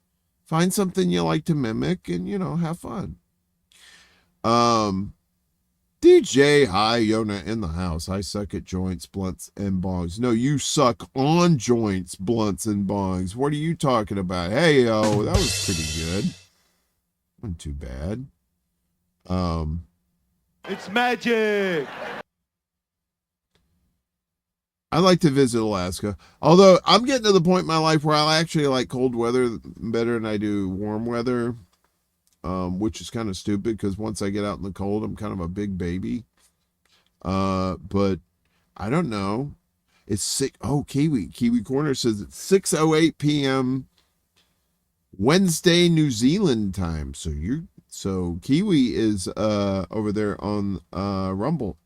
Find something you like to mimic and, have fun. DJ, hi, Yona in the house. I suck at joints, blunts, and bongs. No, you suck on joints, blunts, and bongs. What are you talking about? Hey, yo, that was pretty good. Wasn't too bad. It's magic. I like to visit Alaska. Although I'm getting to the point in my life where I actually like cold weather better than I do warm weather. Which is kind of stupid because once I get out in the cold, I'm kind of a big baby. But I don't know. It's sick. Oh, Kiwi Corner says it's 6:08 p.m. Wednesday, New Zealand time. So Kiwi is over there on Rumble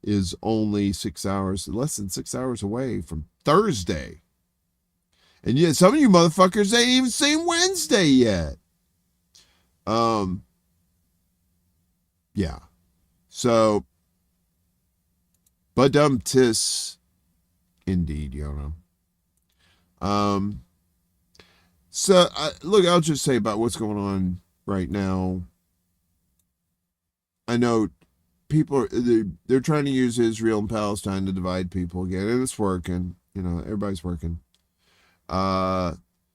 is only less than 6 hours away from Thursday. And yet some of you motherfuckers ain't even seen Wednesday yet. Yeah. So, badum-tis, indeed, Yona. Look, I'll just say about what's going on right now. I know people they're trying to use Israel and Palestine to divide people again, and it's working. Everybody's working.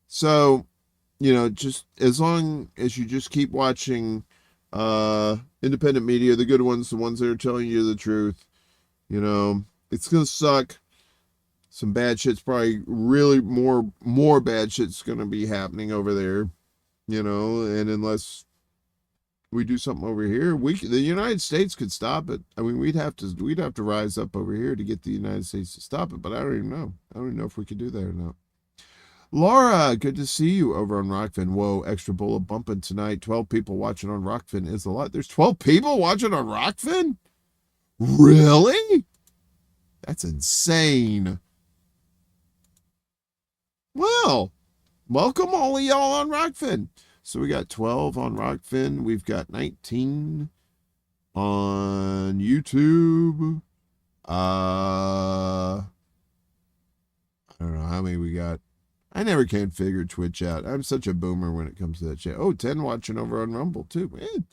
So, just as long as you just keep watching independent media, the good ones, the ones that are telling you the truth, it's gonna suck. Some bad shit's probably really more bad shit's gonna be happening over there, and unless we do something over here. The United States could stop it. I mean, we'd have to rise up over here to get the United States to stop it, but I don't even know. I don't even know if we could do that or not. Laura, good to see you over on Rockfin. Whoa, extra bowl of bumping tonight. 12 people watching on Rockfin is a lot. There's 12 people watching on Rockfin? Really? That's insane. Well, welcome all of y'all on Rockfin. So we got 12 on Rockfin. We've got 19 on YouTube. I don't know how many we got. I never can figure Twitch out. I'm such a boomer when it comes to that shit. Oh, 10 watching over on Rumble too. Man,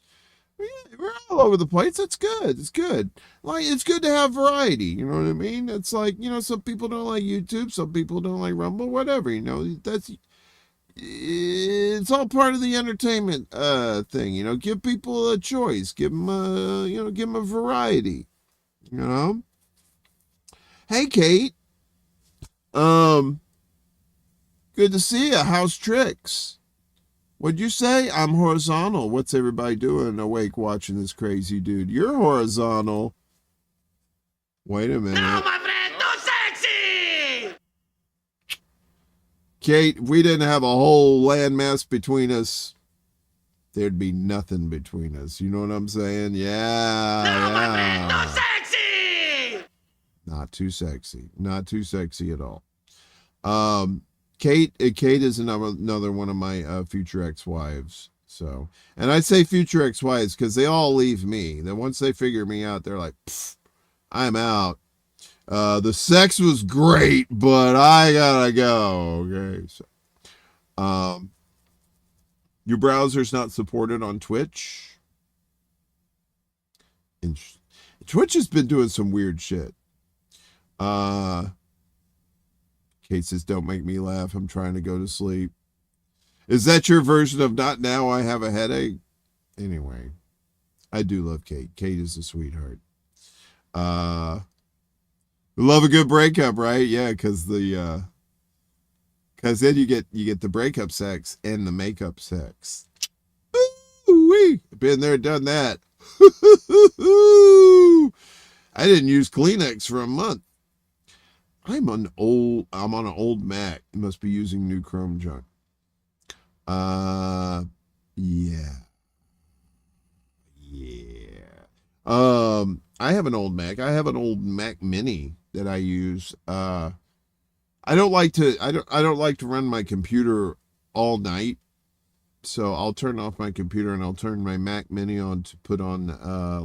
we're all over the place. That's good. It's good. Like, it's good to have variety. You know what I mean? It's like, some people don't like YouTube. Some people don't like Rumble. Whatever, it's all part of the entertainment thing. Give people a choice. Give them a variety. Hey, Kate. Good to see you. How's tricks? What'd you say? I'm horizontal. What's everybody doing awake watching this crazy dude? You're horizontal. Wait a minute. No, my friend, too sexy! Kate, if we didn't have a whole landmass between us, there'd be nothing between us. You know what I'm saying? Yeah. No, my friend, too sexy! Not too sexy. Not too sexy at all. Kate is another one of my future ex-wives. So, and I say future ex-wives because they all leave me. Then once they figure me out, they're like, I'm out. The sex was great, but I gotta go. Okay. So, your browser's not supported on Twitch. Twitch has been doing some weird shit. Kate says, don't make me laugh. I'm trying to go to sleep. Is that your version of not now I have a headache? Anyway, I do love Kate. Kate is a sweetheart. Love a good breakup, right? Yeah, because then you get the breakup sex and the makeup sex. Ooh-wee. Been there, done that. I didn't use Kleenex for a month. I'm on an old Mac. You must be using new Chrome junk. Yeah. I have an old Mac. I have an old Mac Mini that I use. I don't like to run my computer all night. So I'll turn off my computer and I'll turn my Mac Mini on to put on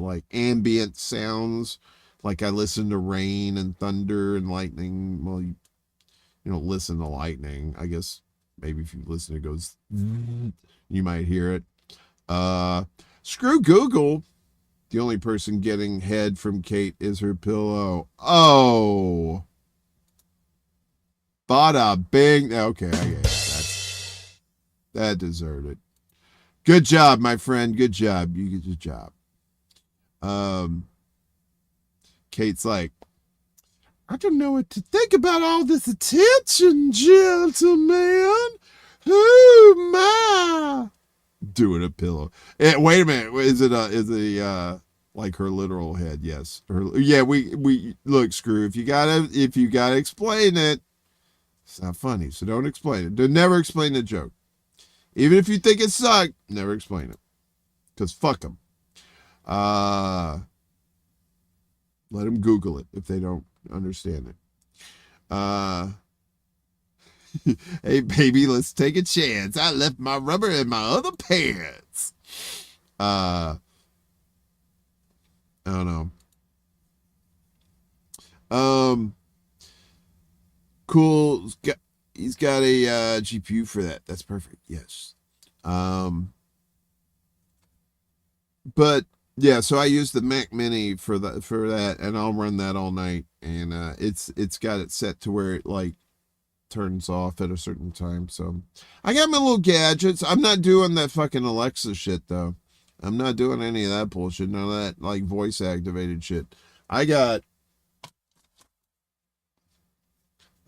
like ambient sounds. Like I listen to rain and thunder and lightning. Well, you don't listen to lightning. I guess maybe if you listen, it goes, you might hear it. Screw Google. The only person getting head from Kate is her pillow. Oh. Bada bing. Okay, I guess that deserved it. Good job, my friend. Good job. You get your job. Kate's like, I don't know what to think about all this attention, gentlemen. Who my? Doing a pillow. Wait a minute. Is it like her literal head? Yes. We look, Screw. If you gotta explain it, it's not funny. So don't explain it. Never explain the joke. Even if you think it sucked, never explain it. Because fuck them. Let them Google it if they don't understand it. Hey, baby, let's take a chance. I left my rubber in my other pants. I don't know. Cool. He's got a GPU for that. That's perfect. Yes. But yeah, so I use the Mac Mini for that, and I'll run that all night. And it's got it set to where it like turns off at a certain time. So I got my little gadgets. I'm not doing that fucking Alexa shit though. I'm not doing any of that bullshit. None of that like voice activated shit. I got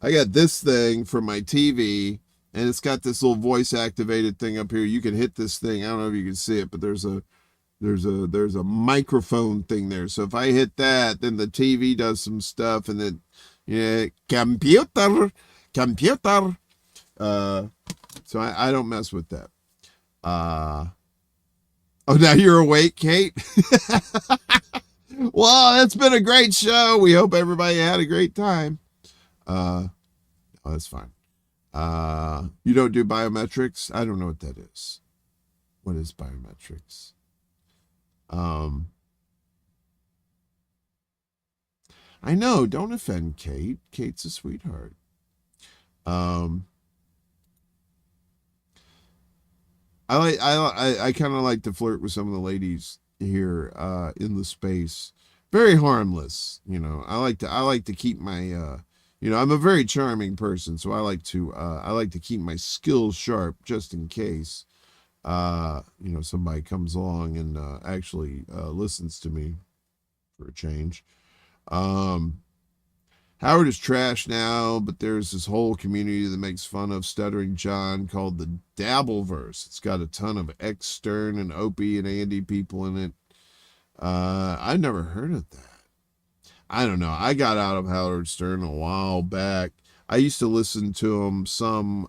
this thing for my TV, and it's got this little voice activated thing up here. You can hit this thing. I don't know if you can see it, but there's a There's a microphone thing there. So if I hit that, then the TV does some stuff, and then computer. So I don't mess with that. Oh, now you're awake, Kate? Well, it's been a great show. We hope everybody had a great time. Oh, that's fine. You don't do biometrics? I don't know what that is. What is biometrics? I know, don't offend Kate. Kate's a sweetheart. I kind of like to flirt with some of the ladies here in the space. Very harmless, you know. I like to keep my you know, I'm a very charming person, so I like to keep my skills sharp just in case you know, somebody comes along and actually listens to me for a change. Howard is trash now, but there's this whole community that makes fun of Stuttering John called the Dabbleverse. It's got a ton of X Stern and Opie and Andy people in it. I've never heard of that. I don't know. I got out of Howard Stern a while back. I used to listen to him some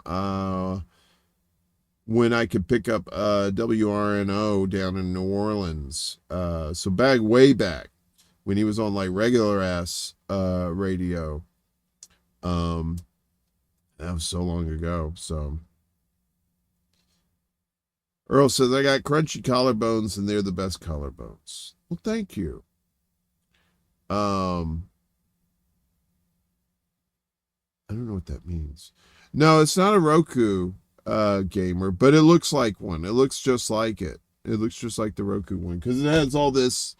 when I could pick up WRNO down in New Orleans. So way back when he was on like regular ass radio. That was so long ago. So Earl says, I got crunchy collarbones and they're the best collarbones. Well, thank you. I don't know what that means. No, it's not a Roku gamer, but it looks like one. It looks just like it. It looks just like the Roku one because it has all this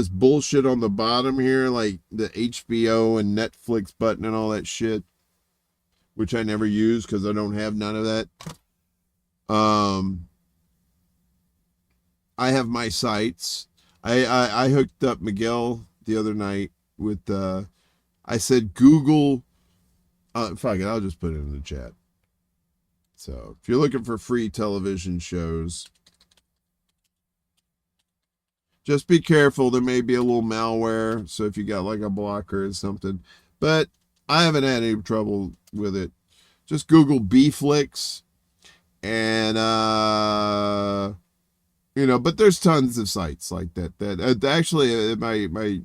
bullshit on the bottom here, like the HBO and Netflix button and all that shit, which I never use because I don't have none of that. I have my sites. I hooked up Miguel the other night with I said Google fuck it, I'll just put it in the chat. So if you're looking for free television shows, just be careful. There may be a little malware, so if you got like a blocker or something, but I haven't had any trouble with it. Just Google Bflix and you know, but there's tons of sites like that actually my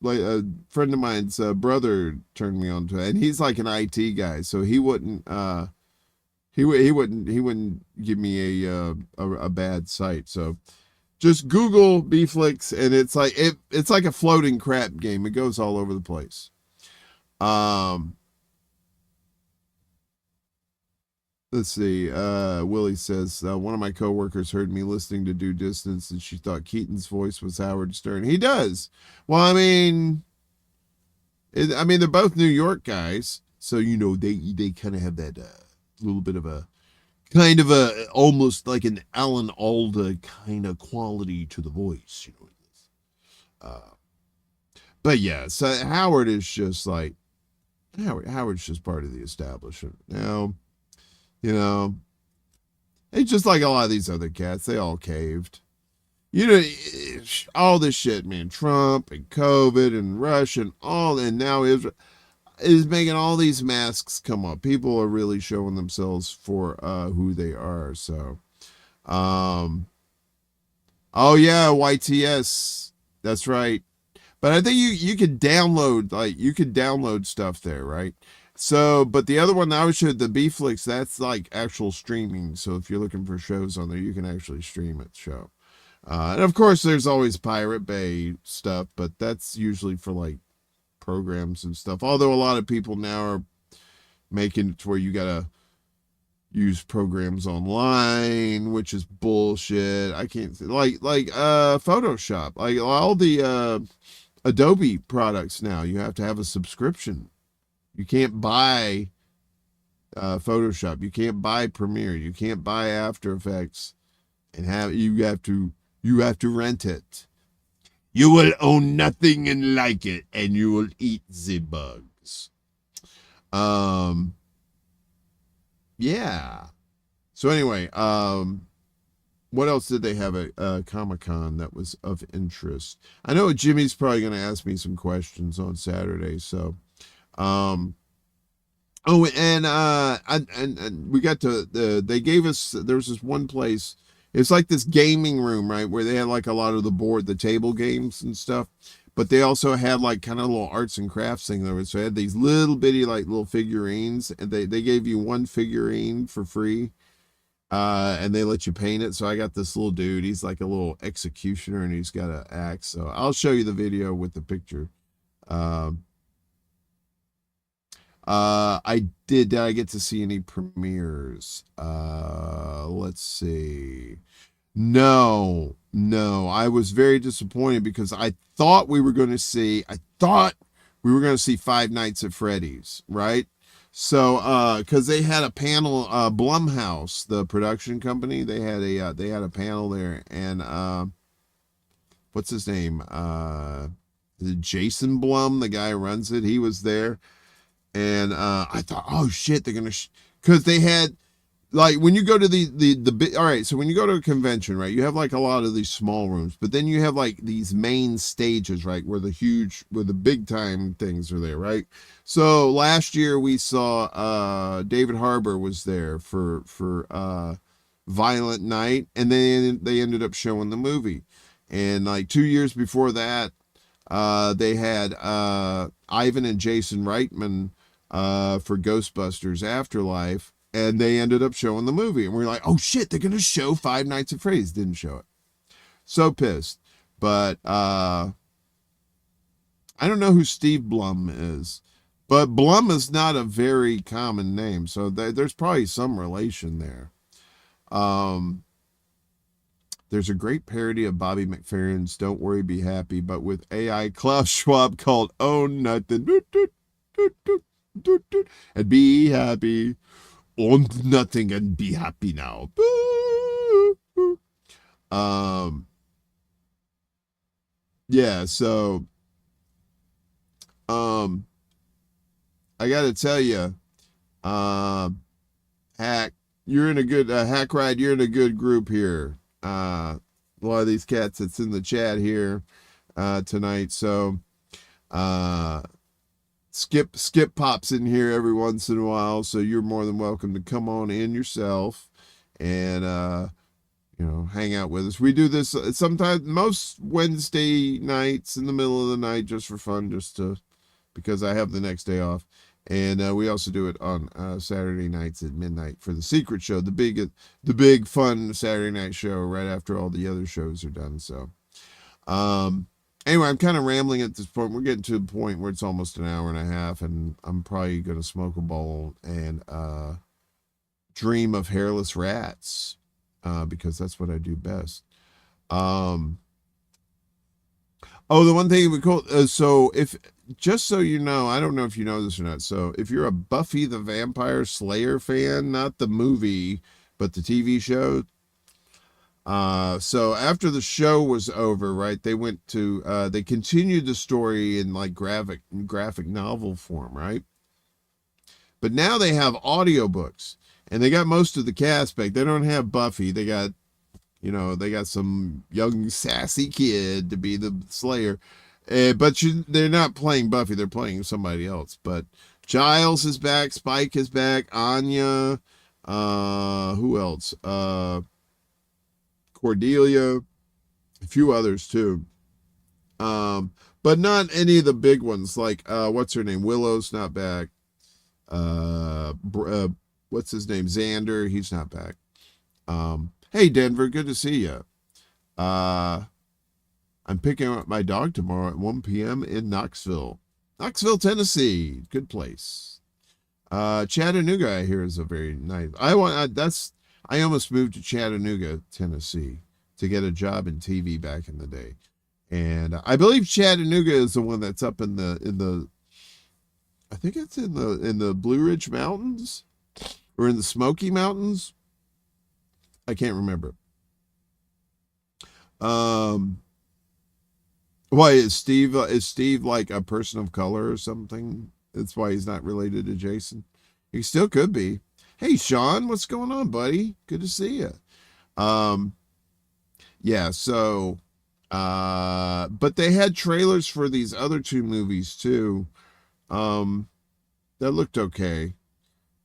like a friend of mine's brother turned me on to it, and he's like an IT guy, so he wouldn't he wouldn't give me a bad site. So just Google Bflix, and it's like a floating crap game. It goes all over the place. Let's see. Willie says, one of my coworkers heard me listening to Due Distance and she thought Keaton's voice was Howard Stern. He does. Well, I mean, they're both New York guys. So, you know, they kind of have that little bit of a kind of a almost like an Alan Alda kind of quality to the voice, you know. But yeah, so Howard is just like Howard's just part of the establishment. Now, you know, it's just like a lot of these other cats. They all caved. You know, all this shit, man. Trump and COVID and Russia and all, and now Israel is making all these masks come up. People are really showing themselves for who they are. So, oh yeah, YTS. That's right. But I think you could download stuff there, right? So, but the other one that I was showed, the Bflix, that's like actual streaming. So if you're looking for shows on there, you can actually stream it. Show. And of course, there's always Pirate Bay stuff, but that's usually for like programs and stuff. Although a lot of people now are making it to where you gotta use programs online, which is bullshit. I can't like Photoshop, like all the Adobe products now. You have to have a subscription. You can't buy Photoshop. You can't buy Premiere. You can't buy After Effects, and you have to rent it. You will own nothing and like it, and you will eat the bugs. Yeah. So anyway, what else did they have at Comic-Con that was of interest? I know Jimmy's probably going to ask me some questions on Saturday, so oh, and we got to they gave us, there's this one place, it's like this gaming room, right, where they had like a lot of the table games and stuff, but they also had like kind of little arts and crafts thing there. So they had these little bitty like little figurines, and they gave you one figurine for free. And they let you paint it. So I got this little dude. He's like a little executioner, and he's got an axe. So I'll show you the video with the picture. Did I get to see any premieres? Let's see. No, I was very disappointed because I thought we were going to see Five Nights at Freddy's, right? So, because they had a panel, Blumhouse, the production company, they had a panel there, and what's his name? Is it Jason Blum, the guy who runs it? He was there, and I thought, oh shit, they're gonna, because they had, like, when you go to the all right, so when you go to a convention, right, you have like a lot of these small rooms, but then you have like these main stages, right, where the big time things are there, right? So last year we saw David Harbour was there for Violent Night, and then they ended up showing the movie. And like 2 years before that, they had Ivan and Jason Reitman for Ghostbusters Afterlife, and they ended up showing the movie. And we're like, oh shit, they're going to show Five Nights at Freddy's. Didn't show it. So pissed. But I don't know who Steve Blum is. But Blum is not a very common name, so there's probably some relation there. There's a great parody of Bobby McFerrin's Don't Worry, Be Happy, but with AI Klaus Schwab called Own Nothing. And be happy. Own nothing and be happy now. Yeah, so I gotta tell you, Hack, you're in a good Hack Ride. You're in a good group here. A lot of these cats that's in the chat here tonight. So Skip pops in here every once in a while. So you're more than welcome to come on in yourself and hang out with us. We do this sometimes, most Wednesday nights in the middle of the night, just for fun, because I have the next day off. And we also do it on Saturday nights at midnight for the Secret Show, the big fun Saturday night show right after all the other shows are done. So anyway, I'm kind of rambling at this point. We're getting to the point where it's almost an hour and a half, and I'm probably going to smoke a bowl and dream of hairless rats because that's what I do best. Oh, the one thing we call so just so you know, I don't know if you know this or not. So if you're a Buffy the Vampire Slayer fan, not the movie, but the TV show. So after the show was over, right, they went to, they continued the story in like graphic novel form, right? But now they have audiobooks, and they got most of the cast back. They don't have Buffy. They got, they got some young sassy kid to be the Slayer. But they're not playing Buffy. They're playing somebody else. But Giles is back. Spike is back. Anya. Who else? Cordelia. A few others, too. But not any of the big ones. Like, what's her name? Willow's not back. What's his name? Xander. He's not back. Hey, Denver. Good to see you. I'm picking up my dog tomorrow at 1 p.m. in Knoxville, Tennessee. Good place. Chattanooga, I hear, is a very nice. I almost moved to Chattanooga, Tennessee, to get a job in TV back in the day, and I believe Chattanooga is the one that's up in the. I think it's in the Blue Ridge Mountains, or in the Smoky Mountains. I can't remember. Why is Steve like a person of color or something? That's why he's not related to Jason. He still could be. Hey, Sean, what's going on, buddy? Good to see you. yeah, so but they had trailers for these other two movies too. That looked okay.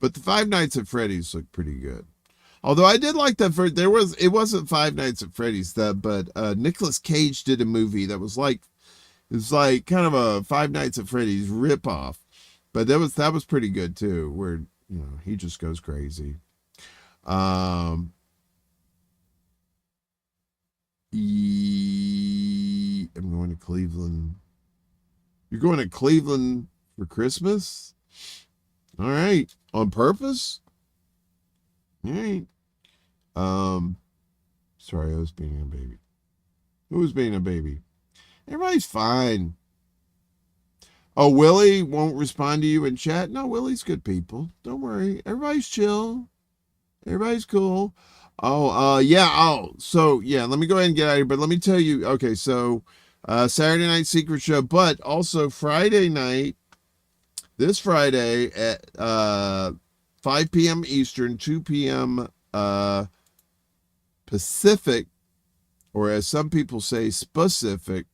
But the Five Nights at Freddy's looked pretty good. Although I did like that it wasn't Five Nights at Freddy's but Nicolas Cage did a movie that was like kind of a Five Nights at Freddy's ripoff. But that was pretty good too, where he just goes crazy. I'm going to Cleveland. You're going to Cleveland for Christmas? All right. On purpose? All right. Sorry, I was being a baby. Who was being a baby? Everybody's fine. Oh, Willie won't respond to you in chat? No, Willie's good people. Don't worry. Everybody's chill. Everybody's cool. Oh, yeah. Oh, so yeah, let me go ahead and get out of here. But let me tell you, okay, so Saturday Night Secret Show, but also Friday night, this Friday at 5 p.m. Eastern, 2 p.m. Pacific, or as some people say, specific.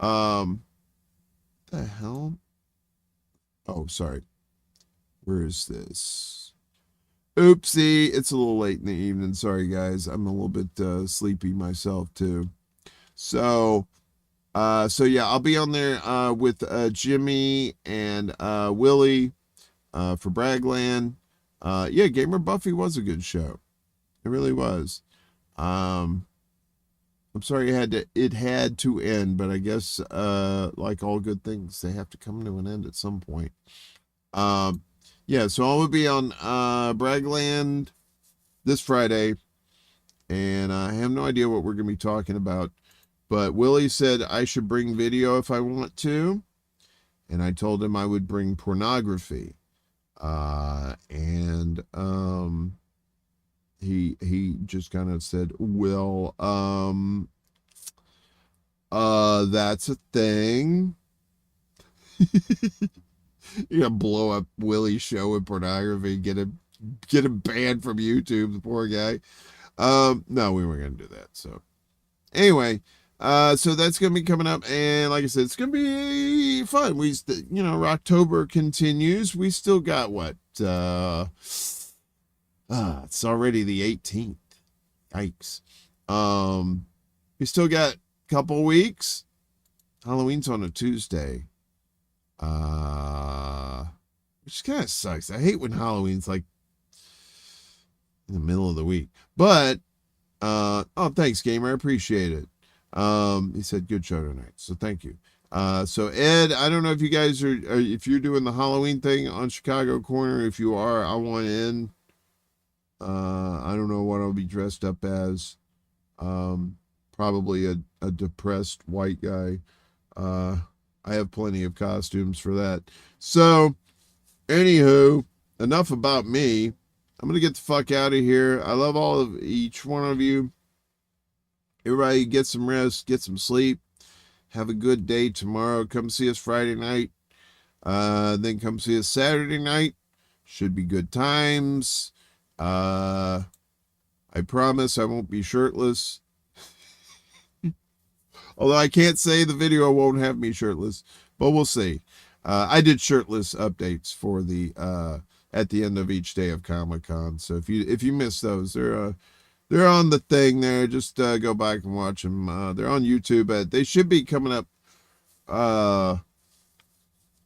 The hell? Oh, sorry. Where is this? Oopsie, it's a little late in the evening. Sorry, guys. I'm a little bit sleepy myself too. So yeah, I'll be on there with Jimmy and Willie for Bragland. Yeah, Gamer Buffy was a good show. It really was. I'm sorry it had to end, but I guess like all good things, they have to come to an end at some point. Yeah, so I will be on Bragland this Friday, and I have no idea what we're going to be talking about, but Willie said I should bring video if I want to, and I told him I would bring pornography, and he just kind of said, well, that's a thing. You're gonna blow up Willie's show with pornography, get him banned from YouTube, the poor guy. No, we weren't gonna do that. So anyway, so that's gonna be coming up, and like I said, it's gonna be fun. October continues. We still got what? It's already the 18th. Yikes. We still got a couple weeks. Halloween's on a Tuesday. Which kind of sucks. I hate when Halloween's like in the middle of the week. But thanks, Gamer. I appreciate it. He said good show tonight, so thank you. So Ed, I don't know if you guys if you're doing the Halloween thing on Chicago Corner. If you are, I want in. I don't know what I'll be dressed up as. Probably a depressed white guy. I have plenty of costumes for that. So, anywho, enough about me. I'm going to get the fuck out of here. I love each one of you. Everybody get some rest, get some sleep. Have a good day tomorrow. Come see us Friday night. Then come see us Saturday night. Should be good times. I promise I won't be shirtless. Although I can't say the video won't have me shirtless, but we'll see. I did shirtless updates for the at the end of each day of Comic-Con. So if you missed those, they're on the thing there. Just go back and watch them. They're on YouTube. They should be coming up on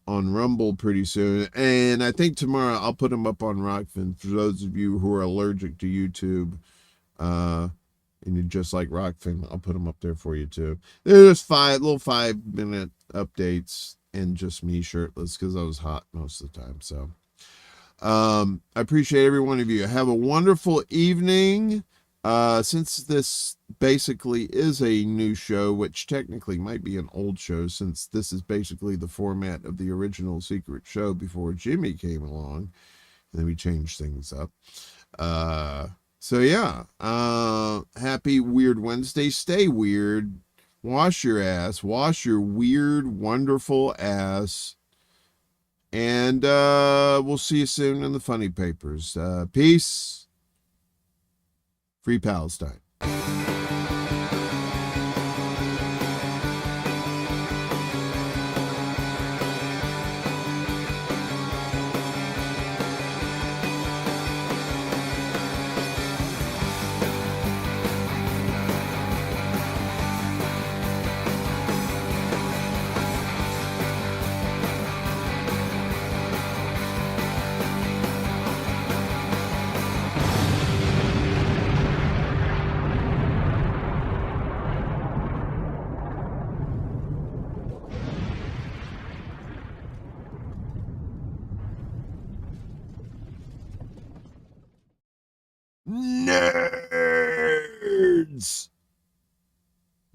Rumble pretty soon. And I think tomorrow I'll put them up on Rockfin for those of you who are allergic to YouTube. And you just like Rockfin, I'll put them up there for you too. They're just 5-minute updates and just me shirtless because I was hot most of the time. So I appreciate every one of you. Have a wonderful evening. Since this basically is a new show, which technically might be an old show, since this is basically the format of the original Secret Show before Jimmy came along, and then we changed things up. So yeah, happy Weird Wednesday. Stay weird. Wash your ass. Wash your weird, wonderful ass. And we'll see you soon in the funny papers. Peace. Free Palestine.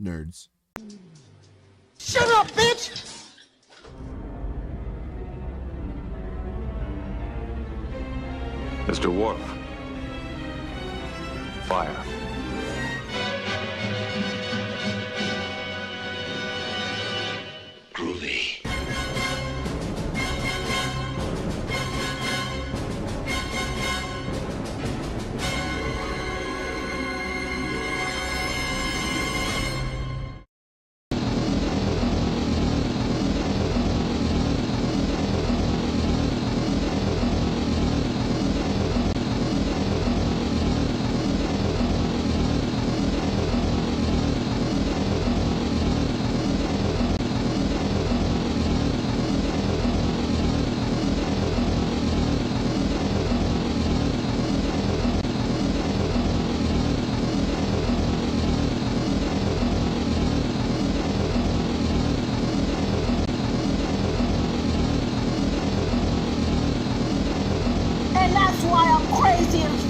nerds. Shut up, bitch! Mr. Worf. Fire. Groovy. And that's why I'm crazy as